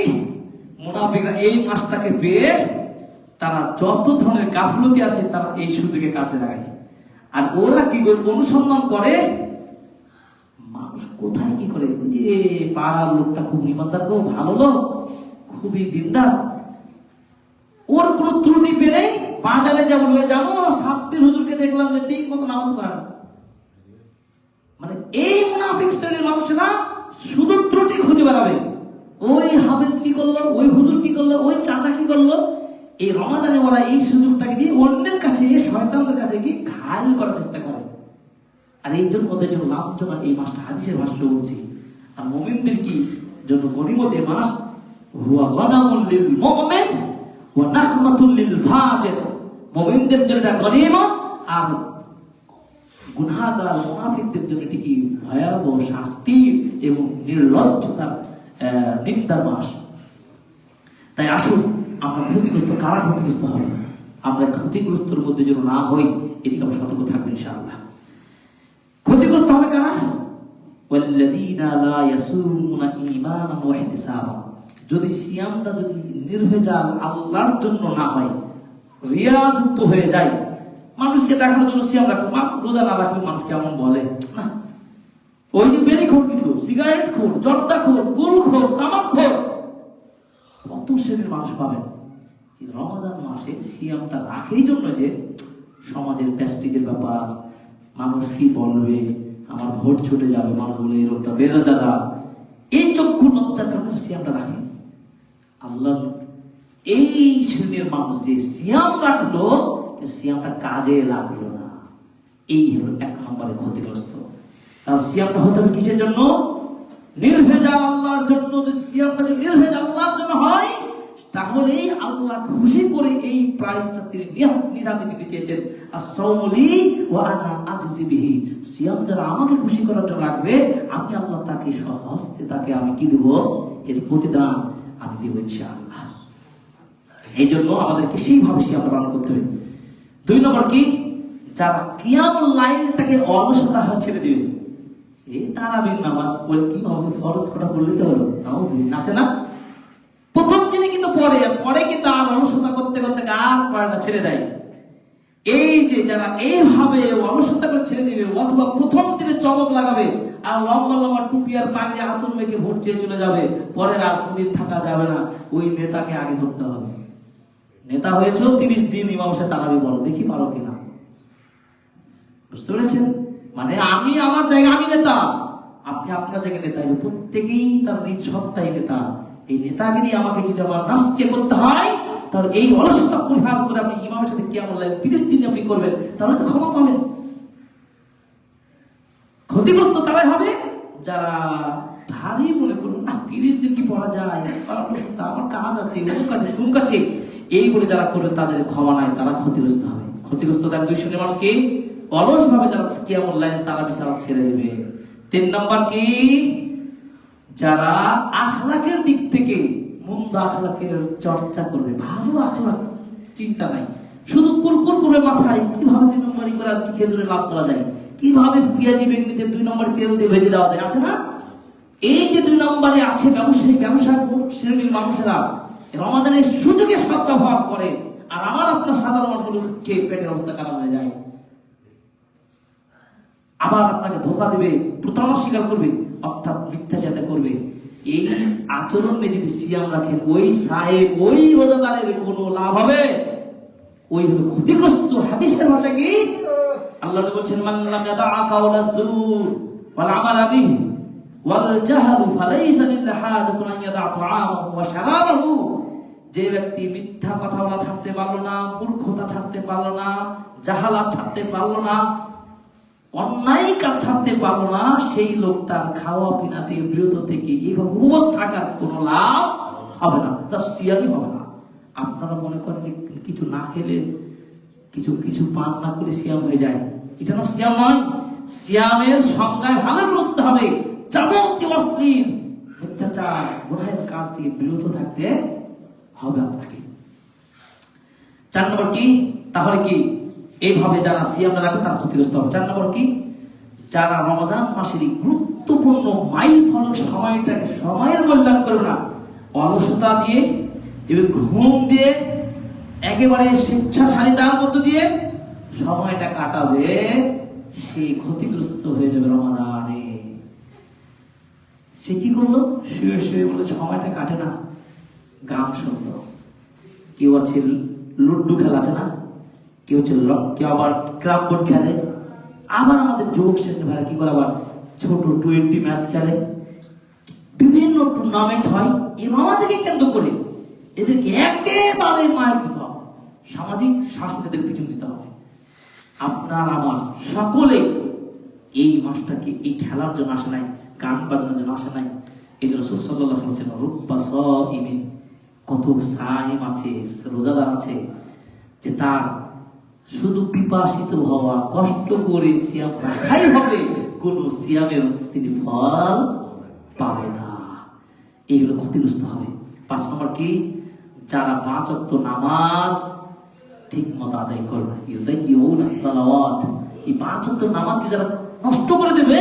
মুনাফিকরা এই মাসটাকে পেয়ে তারা যত ধরনের গাফলতি আছে তারা এই সুযোগে কাজে লাগায়। আর ওরা কি অনুসন্ধান করে, মানুষ কোথায় কি করে, যে পাড়ার লোকটা খুব ইমানদার, গো ভালো লোক, খুবই দিনদার, ওর কোন ত্রুটি পেলেই বাজারে যা বলবে, জানো সাব্বির হুজুরকে দেখলাম যে ঠিক মতো নামাজ পড়ে না। মানে এই মুনাফিক শ্রেণীর মানুষেরা শুধু ত্রুটি খুঁজে বেড়াবে। ওই হাফেজ কি করলো, ওই হুজুর কি করলো, ওই চাচা কি করলো। এই রমাজানে ওরা এই সুযোগটাকে দিয়ে অন্যের কাছে, শয়তানদের কাছে কি ঘায়েল করার চেষ্টা করে। আর এই জন্য ওদের জন্য লাভজনক এই মাসটা, হাদিসের ভাষ্য বলছি। আর মুমিনদের কি জন্য গনিমত এই মাস, হুয়া গনামুল লিল মুমিন ওয়া নাকমাতুল লিল ফাজির। মুমিনদের জন্য এটা গনিমত, আর গুনাহগার মুনাফিকদের জন্য এটি কি ভয়াবহ শাস্তি এবং নির্লজ্জতার নিন্দার মাস। তাই আসুন আমরা ক্ষতিগ্রস্ত, কারা ক্ষতিগ্রস্ত হবে, আমরা ক্ষতিগ্রস্তর মধ্যে যেন না হই, এদিকে আমরা সতর্ক থাকবো ইনশাআল্লাহ। ক্ষতিগ্রস্ত হবে কারা? ওয়াল্লাযীনা লা ইয়াসুমুনা ঈমানান ওয়া ইহতিসাবান। যদি সিয়ামটা যদি নির্ভেজাল আল্লাহর জন্য না হয়, রিয়াযুক্ত হয়ে যায়, মানুষকে দেখানোর জন্য সিয়াম রাখলো, রোজা না রাখলে মানুষ কেমন বলে না, ওই যে বেরি খোর, কিন্তু সিগারেট খোর, জর্দা খোর, গুল খোর, তামাক খোর, কত শ্রেণীর মানুষ পাবেন। রমজান মাসে সিয়ামটা রাখেই জন্য যে সমাজের প্রেস্টিজের ব্যাপার, মানুষ কি বলবে, আমার ভোট ছুটে যাবে, মানুষ বলে এই লোকটা বেরোজাদা, এই চক্ষু লজ্জার কারণে সিয়ামটা রাখেন। আল্লাহ এই শ্রেণীর মানুষ যে সিয়াম রাখলো, সিয়ামটা কাজে লাগলো না, এই হলো এক নম্বরে ক্ষতিগ্রস্ত। তার সিয়ামটা হতে হবে কিসের জন্য? নির্ভেজাল আল্লাহর জন্য। যদি সিয়ামটা যদি নির্ভেজাল আল্লাহর জন্য হয়, তাহলেই আল্লাহ খুশি করে এই প্রাইসটা তিনি নিজাতে দিতে চেয়েছেন, as-sawmuli wa ana ajzi bihi। সিয়াম যারা আমাকে খুশি করার জন্য রাখবে, আমি আল্লাহ তাকে সহস্তে তাকে আমি কি দেব? এর প্রতিদান আমি দেব ইনশাআল্লাহ। এই জন্য আমাদেরকে সেইভাবে সিয়াম পালন করতে হবে। 2 নম্বর কি? যারা কিয়ামুল লাইলটাকে অলসতা ছেড়ে দিবে, এই তারাবির নামাজ পড়ে কি হবে, ফরজ করা বললে তো হলো, নাউজুবিল্লাহ, আছে না? প্রথম দিনে কিন্তু পরে কিন্তু আর অলসতা করতে করতে আর পড়ে না, ছেড়ে দেয়। এই যে যারা এইভাবে অলসতা করে ছেড়ে দিবে, অথবা প্রথম দিনে চমক লাগাবে আর লম্বা লম্বা টুপি আর পাগড়ি আতর মেখে ভোট চেয়ে চলে যাবে, পরে আর কোনদিন থাকা যাবে না, ওই নেতাকে আগে ধরতে হবে। নেতা হয়েছে 30 দিন ইমাম সাহেব তারাবি বলো, দেখি পারো কিনা। বুঝতে পেরেছেন? মানে আমি আমার জায়গায় আমি নেতা, আপনি আপনার জায়গায় নেতা। প্রত্যেকেই তার নিজ সত্তাই নেতা। এই নেতাগিরি আমাকে যদি আমার নাফসকে করতে হয়, তাহলে এই অলসতা পরিহার করে আপনি ইমামের সাথে কিয়ামুল লাইল 30 দিন আপনি করবেন, তাহলে তো ক্ষমা পাবেন। ক্ষতিগ্রস্ত তারাই হবে যারা ভারী মনে করুন, না 30 দিন কি পড়া যায়, আমার কাজ আছে, অমুক আছে, তুমুক আছে, এই বলে যারা করবে তাদের ক্ষমা নাই, তারা ক্ষতিগ্রস্ত হবে। ক্ষতিগ্রস্ত তার 2 শ্রেণীর মানুষকে অলস ভাবে যারা কিয়ামুল লাইল তারাবি সালাত ছেড়ে দেবে। 3 নম্বর কি? যারা আখলাকের দিক থেকে মন্দ আখলাকের চর্চা করবে, ভালো আখলাক চিন্তা নাই, শুধু কুরকুর করে মাথায় কিভাবে 2 নম্বরই করে আজকে খেজুরে লাভ করা যায়, কিভাবে পেঁয়াজি বেগুনিতে 2 নম্বর তেল দিয়ে ভেজে দেওয়া যায়, আছে না? এই যে 2 নম্বরে আছে ব্যবসা শ্রেণীর মানুষেরা রমাদানের সুযোগে সদ্ব্যবহার করে, আর আমার আপনার সাধারণ মানুষগুলো খেয়ে পেটের অবস্থা খারাপ হয়ে যায়। আবার আপনাকে ধোকা দেবে, প্রতারণা স্বীকার করবে, অর্থাৎ মিথ্যাচার করবে। এই আচরণ নিয়ে যদি সিয়াম রাখেন, ওই সাহেব ওই রোজাদারের কোনো লাভ হবে? ওই হলো ক্ষতিগ্রস্ত। হাদিসের ভাষা কি? আল্লাহ বলছেন, মান লাম ইয়াদা কাওলা সুর ওয়াল আমালা বিহি ওয়াল জাহলু ফালাইসা লিল্লাহি হাজাতুন আন ইয়াদা তাআমাহু ওয়া শারাবাহু। যে ব্যক্তি মিথ্যা কথা বলা ছাড়তে পারলো না, মূর্খতা ছাড়তে পারলো না, জাহালাত ছাড়তে পারলো না, অন্যায় কাজ ছাড়তে পারলো না, সেই লোকটার খাওয়া পিনাতে বিরত থেকে এইভাবে উপবাস থাকার কোনো লাভ হবে না, তার সিয়ামই হবে না। আপনারা মনে করেন যে কিছু না খেলে, কিছু পান না করে সিয়াম হয়ে যায়, এটা না সিয়াম নয়। সিয়ামের সংজ্ঞায় ভালো বুঝতে হবে, যাবতীয় অশ্লীল মিথ্যাচার গুনাহের কাজ থেকে বিরত থাকতে হবে আপনাকে। 4 নম্বর কি? তাহলে কি এইভাবে যারা সিয়াম রাখে তার ক্ষতিগ্রস্ত হবে। 4 নম্বর কি? যারা রমজান মাসের গুরুত্বপূর্ণ মাইল ফলক সময়টাকে সময়ের মূল্যায়ন করবে না, অলসতা দিয়ে এবং ঘুম দিয়ে একেবারে স্বেচ্ছাচারিতার মধ্য দিয়ে সময়টা কাটাবে, সে ক্ষতিগ্রস্ত হয়ে যাবে রমজানে। সে কি করলো? শুয়ে শুয়ে বলে সময়টা কাটে না, গান শুনলো, কেউ আছে লুড্ডু খেলা, আছে না, কেউ আবার ক্রাম বোর্ড খেলে, আবার আমাদের যুবক শ্রেণী ভাইরা কি করে, আবার ছোট 20 ম্যাচ খেলে, বিভিন্ন টুর্নামেন্ট হয়। এই রমজানকে কেন্দ্র করে এদেরকে একেবারে মায়ের দিতে হবে, সামাজিক শাসন এদের পিছন দিতে হবে। আপনার আমার সকলে এই মাসটাকে এই খেলার জন্য আসে নাই, গান বাজানোর জন্য আসে নাই। এই জন্য রাসূল সাল্লাল্লাহু আলাইহি ওয়াসাল্লাম বলেছেন, রুব্বা সাইমিন, কত সাইম আছে, রোজাদার আছে, যে তার শুধু পিপাসিত হওয়া, কষ্ট করে সিয়াম রাখাই হবে, কোন সিয়ামের তিনি ফল পাবে না। এই হলো ক্ষতিগ্রস্ত হবে। 5 নম্বর কি? যারা 5 ওয়াক্ত নামাজ ঠিক মতো আদায় করবে, ইউদাইয়ুনাস সালাওয়াত, এই 5 ওয়াক্ত নামাজকে যারা নষ্ট করে দেবে,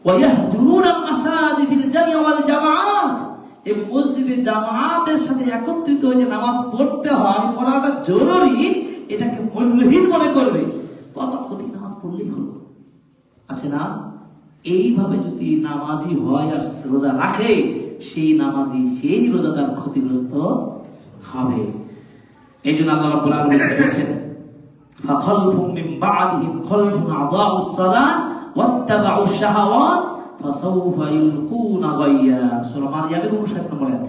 ওয়ায়াহজুরুনাল মাসাজিদিল জামি ওয়াল জামাআত, এই মসজিদে জামাতের সাথে একত্রিত হয়ে যে নামাজ পড়তে হয়, পড়াটা জরুরি, এটাকে মূল্য মূল্যহীন মনে করবে, কত প্রতি নামাজ পড়লেই হলো। আছে না? এইভাবে যদি নামাজি হয় আর রোজা রাখে, সেই নামাজি সেই রোজাদার ক্ষতিগ্রস্ত হবে। এই জন্য আল্লাহ রাব্বুল আলামিন বলছেন, ফাখালফুম মিন বা'দিহিম খালফুন আদাউস সালাহ ওয়াত্তাবাউশ শাহাওয়াত ফাসাউফা ইলকুনা গায়য়া। সূরা মারইয়ামের 59 নম্বর আয়াত।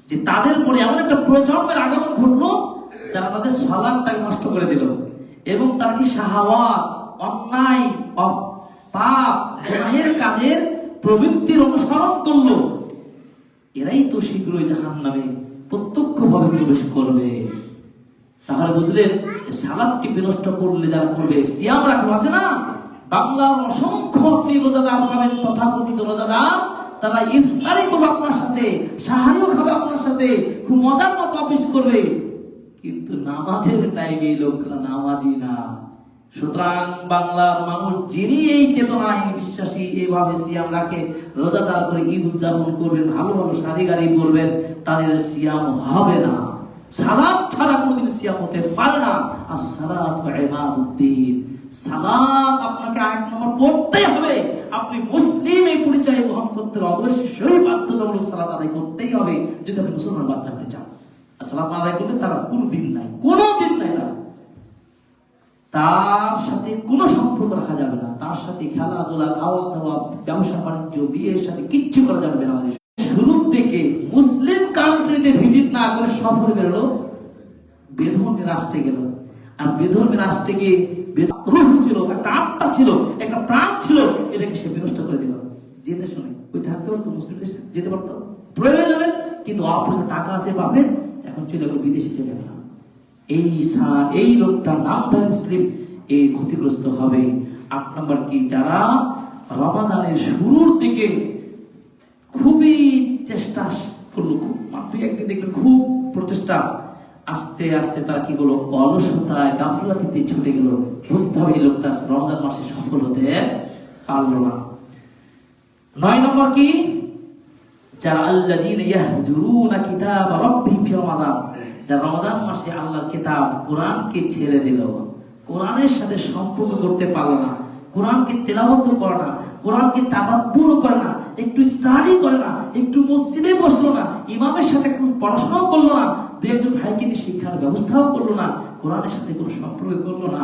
যে তাদের পরে এমন একটা প্রজন্মের আগমন ঘটলো যারা তাদের সালাতটাকে নষ্ট করে দিল এবং তারা কি শাহাওয়াত, অন্যায়, পাপ, গুনাহের কাজের প্রবৃত্তির অনুসরণ করলো। এরাই তো শীঘ্রই জাহান্নামে প্রত্যক্ষভাবে প্রবেশ করবে। তাহলে বুঝলেন, সালাতকে বিনষ্ট করলে যারা করবে, সিয়াম রাখলো, আছে না বাংলার অসংখ্য রোজাদার পাবেন, তথাকথিত রোজাদার, তারা ইফতারি করবে আপনার সাথে, সাহারিও খাবে আপনার সাথে, খুব মজার মতো অফিস করবে, কিন্তু নামাজের টাইমে এই লোকরা নামাজি না। সুতরাং বাংলার মানুষ যিনি এই চেতনায় বিশ্বাসী, এইভাবে সিয়াম রাখে, রোজাদার করে ঈদ উদযাপন করবেন, ভালো ভালো শাড়ি গাড়ি পরবেন, তাদের সিয়াম হবে না। সালাত ছাড়া কোনোদিন সিয়াম হতে পারে না। আর সালাত ইবাদুদ্দিন, সালাত আপনাকে এক নম্বর পড়তেই হবে। আপনি মুসলিম এই পরিচয় বহন করতে অবশ্যই বাধ্যতামূলক সালাত আদায় করতেই হবে যদি আপনি মুসলমান বাচ্চা হতে চান। আর সালাত আদায় করলে তারা কোনোদিন নাই না, তার সাথে কোনো সম্পর্ক রাখা যাবে না, তার সাথে খেলাধুলা, খাওয়া দাওয়া, ব্যবসা বাণিজ্য, বিয়ের সাথে কিচ্ছু করা যাবে না। আমাদের শুরুর থেকে মুসলিম কান্ট্রিতে ভিজিট না করে সফরে বেরোলো, বেধর্মী রাষ্ট্রে গেল। আর বেধর্মী রাষ্ট্রে গিয়ে রূহ ছিল, একটা আত্মা ছিল, একটা প্রাণ ছিল, এটাকে সে বিনষ্ট করে দিল। যেতে শুনে ওই থাকতে পারতো, মুসলিম দেশে যেতে পারতো প্রয়োজনে, কিন্তু অপ্রয়োজন টাকা আছে পাবে, এখন চলে গেল বিদেশে, চলে গেল। এই লোকটার নামধারী মুসলিম এই ক্ষতিগ্রস্ত হবে। 8 নম্বর কি, যারা রমজানের শুরুর দিকে খুবই চেষ্টা করলো, খুব মাত্র একদিন দেখবেন খুব প্রচেষ্টা, আস্তে আস্তে তারা কি করলো, অলসতায় গাফলাতিতে ছুটে গেল। বুঝতে হবে এই লোকটা রমজান মাসে সফল হতে পারলো না। 9 নম্বর কি, যারা আল্লাযীনা ইয়াহজুরুনা কিতাব রাব্বিহিম ফি রমাদান, যারা রমজান মাসে আল্লাহর কিতাব কোরআনকে ছেড়ে দিল, কোরআনের সাথে সম্পর্ক করতে পারলো না, কোরআনকে তেলাওয়াত করে না, কোরআনকে তাদাব্বুর করে না, একটু স্টাডি করে না, একটু মসজিদে বসলো না, ইমামের সাথে একটু পড়াশোনা করলো না, দুই একজন ভাইকে নিয়ে শিক্ষার ব্যবস্থাও করলো না, কোরআনের সাথে কোনো সম্পর্ক করলো না,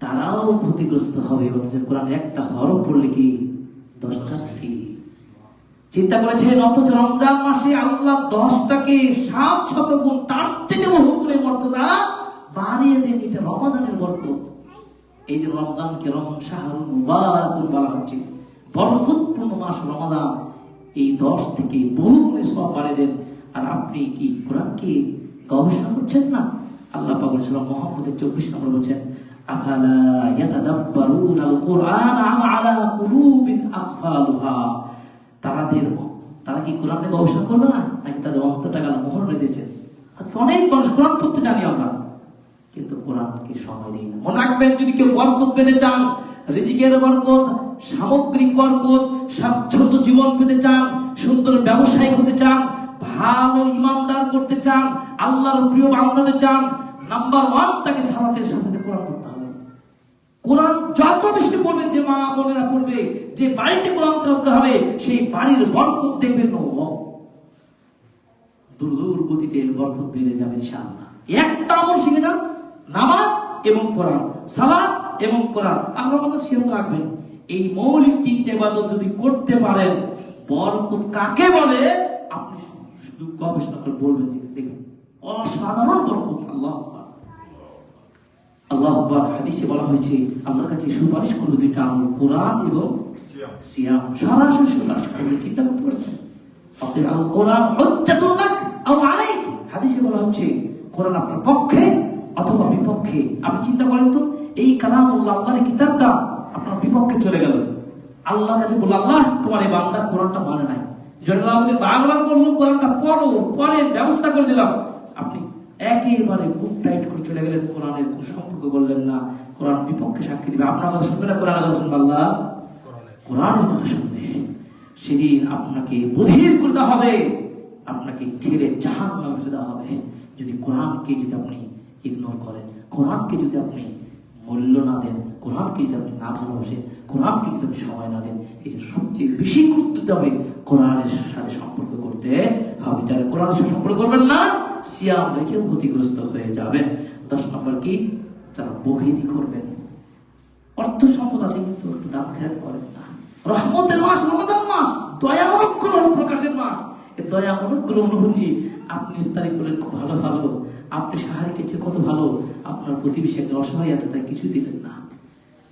তারাও ক্ষতিগ্রস্ত হবে। অথচ কোরআন একটা হরফ পড়লে কি 10টা কি চিন্তা করেছেন? অথচ রমজান মাসে আল্লাহ 10টাকে 700 গুণ, তার থেকে বহু গুণে মর্যাদা বাড়িয়ে দেন। এটা রমজানের বরকত। এই যে রমজানকে শাহরুল মুবারাকুল বলা হচ্ছে, বরকতপূর্ণ মাস রমজান, এই 10 থেকে বহু গুণে সওয়াব বাড়িয়ে দেন। আর আপনি কি কোরআনকে গবেষণা করছেন না? আল্লাহ পাক সূরা মুহাম্মদের 24 নম্বর বলেছেন, আফালা ইয়াতাদাব্বারুনাল কুরআন আম আলা কুলুবিন আকফালুহা। তারা কি কোরআনে গবেষণা করবে না, নাকি তাদের অন্তরটা গেল মোহর বেঁধেছে? আজকে অনেক মানুষ কোরআন পড়তে জানি আমরা, কিন্তু কোরআনকে সময় দিই না। মনে রাখবেন, যদি কেউ বরকত পেতে চান, রিজিকের বরকত, সামগ্রিক বরকত, স্বাচ্ছন্দ্য জীবন পেতে চান, সুন্দর ব্যবসায়ী হতে চান, ভালো ইমানদার করতে চান, আল্লাহর প্রিয় বান্দা হতে চান, নাম্বার 1 তাকে সালাতের সাথে কোরআন পড়তে হবে। কোরআন যত বেশি পড়বেন, যে মা বোনেরা পড়বে, যে বাড়িতে কোরআন তেলাওয়াত হবে, সেই বাড়ির বরকত দেখবেন দূর গতিতে বরকত বেড়ে যাবে ইনশাআল্লাহ। একটা আমল শিখে যান, নামাজ এবং কোরআন, সালাত এবং কোরআন। আপনার কথা সিয়াম রাখবেন। এই মৌলিক 3টে ইবাদত যদি করতে পারেন, বরকত কাকে বলে আপনি শুধু গবেষণা করে বলবেন, দেখবেন অসাধারণ বরকত। আল্লাহ আকবার। হাদিসে বলা হয়েছে, আল্লাহর কাছে সুপারিশ করবে 2টা আমল, কোরআন এবং সিয়াম। সরাসরি সুপারিশ করবে। চিন্তা করতে পারছেন? অতএব আল কোরআন হুজ্জাতুল লাক আও আলাইক। হাদিসে বলা হচ্ছে, কোরআন আপনার পক্ষে অথবা বিপক্ষে। আপনি চিন্তা করেন তো, এই কালামুল্লাহ, আল্লাহর কিতাবটা আপনার বিপক্ষে চলে গেল। আল্লাহর কাছে বলল, আল্লাহ তোমার এই বান্দা কোরআনটা মানে নাই, জন্য আমাদের বারবার বললো কোরআনটা পড়ে ব্যবস্থা করে দিলাম, আপনি একেবারে বুক টাইট করে চলে গেলেন, কোরআনের কোন সম্পর্ক করলেন না। কোরআন বিপক্ষে সাক্ষী দিবে। আপনার কথা শুনবে না, কোরআনের কথা শুনবে? আল্লাহ কোরআনের কথা শুনবে। সেদিন আপনাকে বধির করে দেওয়া হবে, আপনাকে ঠেলে জাহান্নামে ফেলে দেওয়া হবে। যদি কোরআনকে যদি আপনি ইগনোর করেন। কোরআনকে যদি আপনি মূল্য না দেন, কোরআনকে যদি আপনি না ভালোবাসেন, কোরআনকে যদি আপনি সময় না দেন, এই যে সবচেয়ে বেশি গুরুত্ব দিতে হবে কোরআনের সাথে সম্পর্ক করতে হবে। যারা কোরআনের সাথে সম্পর্ক করবেন না, সিয়াম রেখেও ক্ষতিগ্রস্ত হয়ে যাবেন। 10 নম্বর কি, যারা বখিলি করবেন, অর্থ সম্পদ আছে কিন্তু একটু দান খেয়াল করেন না। রহমতের মাস রমাদান মাস, দয়া অনুগ্রহ প্রকাশের মাস। এই দয়া অনুগ্রহ অনুভূতি আপনি ইফতারি করলেন খুব ভালো ভালো, আপনি সাহারি খেয়েছে কত ভালো, আপনার প্রতিবেশী একটা অসহায় আছে তাই কিছু দিলেন না,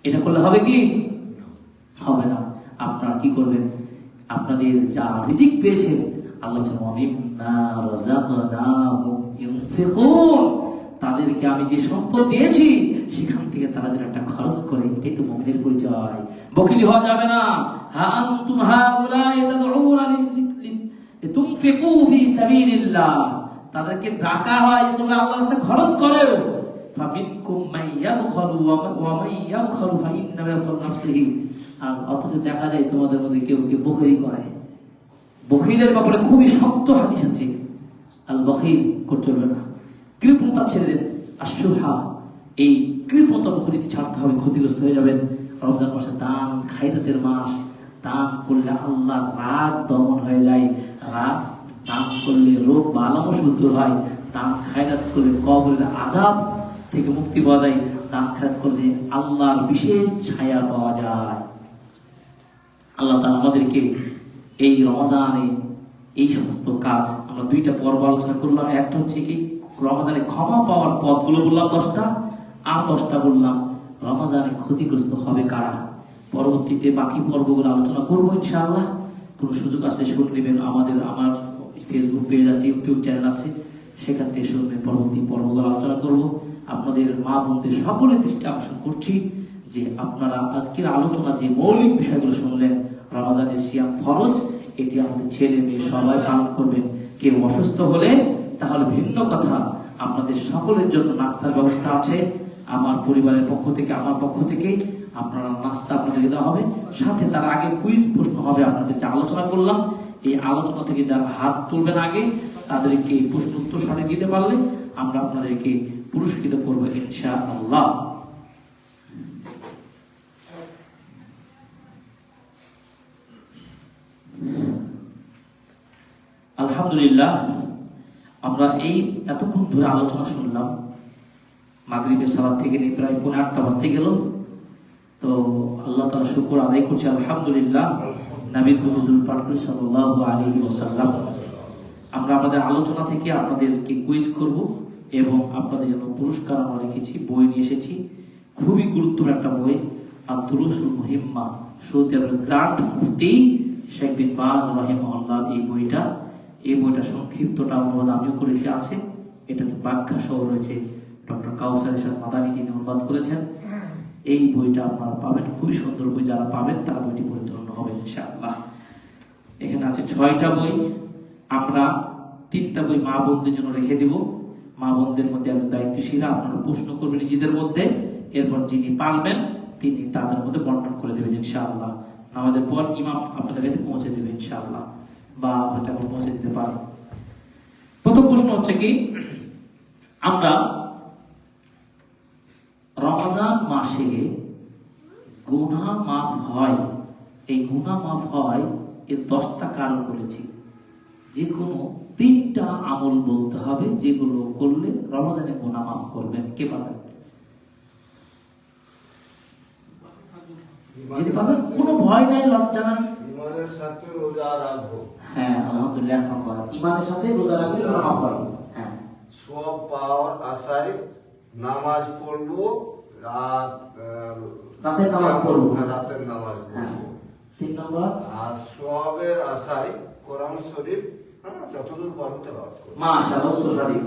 এটা করলে হবে কি? হবে না। আপনারা কি করবেন? আপনাদের যা রিজিক পেয়েছেন আল্লাহ তাদেরকে আমি যে সম্পদ দিয়েছি সেখান থেকে তারা যেন একটা খরচ করে, এটাই তো মুমিনের পরিচয়। বখিলি হওয়া যাবে না। হা আনতুম হাউলাই তাদউনা লিতুনফিকু ফি সাবিলিল্লাহ, তাদেরকে ডাকা হয় যে তোমরা আল্লাহর রাস্তায় খরচ করো। ফামিনকুম মাইয়াবখালু ওয়া মাইয়াবখালু ফাইন্নামা ইয়াবখালু নাফসিহি। আর অথচ দেখা যায় তোমাদের মধ্যে কেউ কেউ বখিলি করে। বখিলের ব্যাপারে খুবই শক্ত হাদিস আছে, আল বখিল করতে চলবে না। কৃপণতা ছেড়ে দেন, আশুহা, এই কৃপণতা বখিলিতে ছাড়তে হবে, ক্ষতিগ্রস্ত হয়ে যাবেন। রমজান মাসে দান খায়রাতের মাস, দান করলে আল্লাহ রাগ দমন হয়ে যায়, রাগ দান করলে রোগ বালামও দূর হয়, দান খায়রাত করলে কবরের আযাব থেকে মুক্তি পাওয়া যায়, দান খায়রাত করলে আল্লাহর বিশেষ ছায়া পাওয়া যায়। আল্লাহ তাআলা আমাদেরকে এই রমাদানে এই সমস্ত কাজ, আমরা 2টা পর্ব আলোচনা করলাম। একটা হচ্ছে কি, রমাদানে ক্ষমা পাওয়ার পথগুলো বললাম 10টা, আর 10টা বললাম রমাদানে ক্ষতিগ্রস্ত হবে কারা। পরবর্তীতে বাকি পর্বগুলো আলোচনা করবো ইনশাআল্লাহ। কোনো সুযোগ আসলে শুনে নেবেন, আমার ফেসবুক পেজ আছে, ইউটিউব চ্যানেল আছে, সেখান থেকে শুনবেন। পরবর্তী পর্বগুলো আলোচনা করব। আপনাদের মা বোনদের সকলের দৃষ্টি আকর্ষণ করছি যে আপনারা আজকের আলোচনা যে মৌলিক বিষয়গুলো শুনলেন, রমজানের সিয়াম ফরজ, এটি আমাদের ছেলে মেয়ে সবাই পালন করবেন। কেউ অসুস্থ হলে তাহলে ভিন্ন কথা, আপনাদের সকলের জন্য নাস্তার ব্যবস্থা আছে। আমার পরিবারের পক্ষ থেকে, আমার পক্ষ থেকে আপনারা নাস্তা আপনাদেরকে দেওয়া হবে, সাথে তার আগে কুইজ প্রশ্ন হবে। আপনাদের যে আলোচনা করলাম, এই আলোচনা থেকে যারা হাত তুলবেন আগে, তাদেরকে এই প্রশ্ন উত্তর সঠিক দিতে পারলে আমরা আপনাদেরকে পুরস্কৃত করবো ইনশাআল্লাহ। আলহামদুলিল্লাহ, আমরা এই এতক্ষণ ধরে আলোচনা শুনলাম, মাগরিবের সালাত থেকে নিয়ে প্রায় 8টা বাজতে গেল। তো আল্লাহ তাআলা শুকর আদায় করছি, আলহামদুলিল্লাহ। নবীর দুরূদ পাঠ করে সাল্লাল্লাহু আলাইহি ওয়াসাল্লাম। আমরা আমাদের আলোচনা থেকে আপনাদেরকে কুইজ করব এবং আপনাদের জন্য পুরস্কার আমরা রেখেছি, বই নিয়ে এসেছি। খুবই গুরুত্বপূর্ণ একটা বই, আদ-দুরুসুল মুহিম্মা, সৌদি আরবের গ্র্যান্ড মুফতি শেখ বিন বাজ রাহিমাহুল্লাহ এই বইটা সংক্ষিপ্তটা অনুবাদ আমিও করেছি, আছে। এটা ব্যাখ্যা সহ রয়েছে, ডক্টর কাউসার ইরশাদ মাদানী তিনি অনুবাদ করেছেন। এই বইটা আপনারা পাবেন, খুবই সুন্দর বই। যারা পাবেন তারা বইটি পরিপূর্ণ হবে ইনশাআল্লাহ। এখানে আছে 6টা বই। আমরা 3টা বই মা বোনদের জন্য রেখে দিব। মা বোনদের মধ্যে একজন দায়িত্বশীল, আপনারা প্রশ্ন করবেন নিজেদের মধ্যে, এরপর যিনি পারবেন তিনি তাদের মধ্যে বন্টন করে দেবেন ইনশাআল্লাহ। নামাজের পর ইমাম আপনাদের কাছে পৌঁছে দেবে ইনশাআল্লাহ, বা হয়তো এখন পৌঁছে দিতে পারেন। প্রথম প্রশ্ন হচ্ছে কি, আমরা রমজান মাসে গুনাহ মাফ হয়, এই গুনাহ মাফ হয় এর 10টা কারণ বলেছি। যে কোনো 3টা আমল বলতে হবে যেগুলো করলে রমজানে গুনাহ মাফ করবেন। কে পাবেন? যদি পাবেন, কোনো ভয় নাই, লজ্জা নাই। ইমানের সাথে রোজা রাখবো। হ্যাঁ, আলহামদুলিল্লাহ। ইমানের সাথে রোজা রাখলে গুনাহ মাফ হবে। হ্যাঁ, সওয়াব পাওয়ার আশায় নামাজ পড়বো, রাতের নামাজ পড়বো। রাতের নামাজ হ্যাঁ, পড়বো। 3 নম্বর, আর সওয়াবের আশায় কোরআন শরীফ যতদূর পারো তেলাওয়াত করব। মাশাআল্লাহ, সরি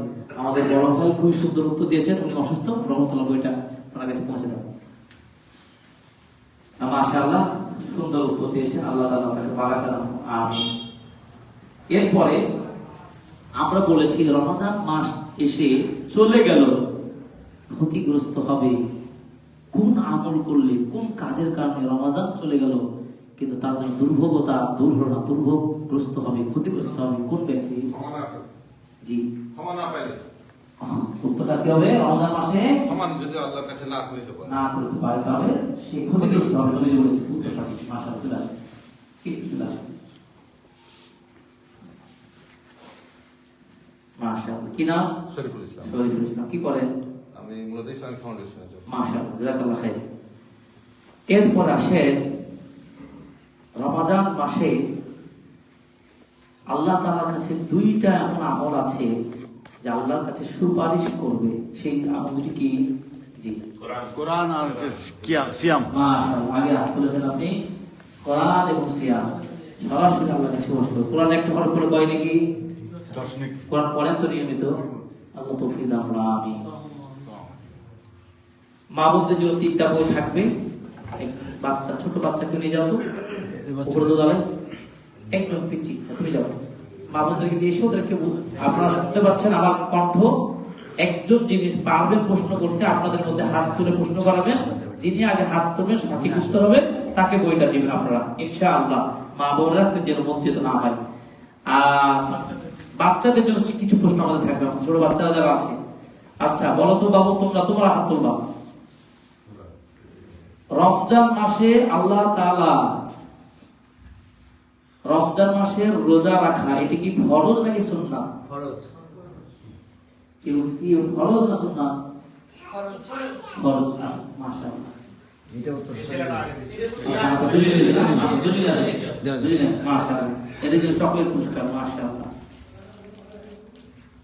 আমাদের বড় ভাই খুবই সুন্দর উত্তর দিয়েছেন। উনি অসুস্থ, রহমতুল্লাহ বইটা আপনার কাছে পৌঁছে দেন। মাশাআল্লাহ, সুন্দর উত্তর দিয়েছেন, আল্লাহ তাআলা আপনাকে বারাকা দান। আমিন। এরপরে আমরা বলেছি রমজান মাস এসে চলে গেল, ক্ষতিগ্রস্ত হবে কোন আমল করলে, কোন কাজের কারণে রমজান চলে গেল কিন্তু তার জন্য দুর্ভোগতা দূর হলো না, দুর্ভোগগ্রস্ত হবে, ক্ষতিগ্রস্ত হবে কোন ব্যক্তি? জি, উত্তরটা কি হবে? রমজান মাসে সমান যদি আল্লাহর কাছে না করিতে পারে। না করতে পারে তাহলে সে ক্ষতিগ্রস্ত হবে। তুমি যে বলেছি উত্তর সঠিক। মাশাআল্লাহ, চলে আসে একটু চলে আসে। মাশাআল্লাহ, কি নাম? শরীফুল ইসলাম। শরীফুল ইসলাম। কি করেন? আমি মূলত ইসলামিক ফাউন্ডেশনের জন্য। মাশাআল্লাহ, জাযাকাল্লাহ খাইর। এরপর আসেন রমজান মাসে আল্লাহ তাআলার কাছে দুইটা এমন আমল আছে যে আল্লাহর কাছে সুপারিশ করবে। সেই আমল দুটি কি? জি, কোরআন আর সিয়াম। মাশাআল্লাহ, আগে হাত তুলেছেন আপনি। কোরআন এবং সিয়াম সরাসরি আল্লাহর কাছে সুপারিশ করবে। কোরআন একটা হরফ করে কয় নাকি? দশমিক। কোরআন পড়েন তো নিয়মিত? আল্লাহ তৌফিক দান করুন, আমিন। মা বোনদের জন্য 3টা বই থাকবে। এক বাচ্চা, ছোট বাচ্চাকে নিয়ে যাও তো উপরে দোতলায়। একজন পিচ্ছি, তুমি যাও। মা বোনদেরকে দিয়ে এসে ওদেরকে আপনারা শুনতে পাচ্ছেন আমার কণ্ঠ। একজন জিনিস পারবেন প্রশ্ন করতে, আপনাদের মধ্যে হাত তুলে প্রশ্ন করাবেন। যিনি আগে হাত তুলবেন, সঠিক উত্তর হবে, তাকে বইটা দিবেন আপনারা ইনশাআল্লাহ। মা বোনরা যেন বঞ্চিত না হয়। আর বাচ্চাদের জন্য কিছু প্রশ্ন আমাদের থাকবে, ছোট বাচ্চারা যারা আছে। আচ্ছা বলো তো বাবু, তোমরা হাত তুলবা। রমজান মাসে আল্লাহ তাআলা রমজান মাসের রোজা রাখা এটি কি ফরজ নাকি সুন্নাত? ফরজ। কি ফরজ না সুন্নাত? ফরজ। মাশাআল্লাহ, এটা উত্তর মাশাআল্লাহ। এদের জন্য চকলেট পুরস্কার। মাশাআল্লাহ,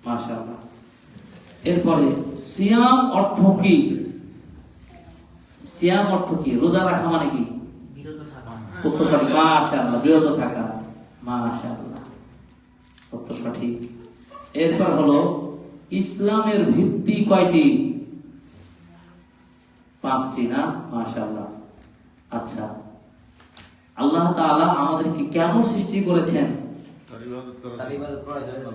মাশাআল্লাহ। এরপরে সিয়াম অর্থ কি? সিয়াম অর্থ কি? রোজা রাখা মানে কি? উত্তর সঠিক। মাশাআল্লাহ, বিরত থাকা। মাশাআল্লাহ, উত্তর সঠিক। এরপর হলো ইসলামের ভিত্তি কয়টি? 5টি না? মাশাআল্লাহ। আচ্ছা, আল্লাহ তাআলা আমাদেরকে কেন সৃষ্টি করেছেন? তার ইবাদত করার জন্য।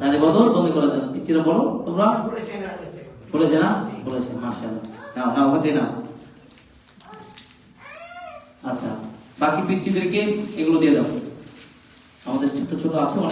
তার ইবাদত বন্দী করার জন্য। পিচ্চিরা বলো তোমরা। বলেছে না? বলেছে। মাশাআল্লাহ, নাও ওকে নাও। আচ্ছা, বাকি পিচ্চিদেরকে এগুলো দিয়ে দাও। আমাদের ছোট ছোট আছে অনেক।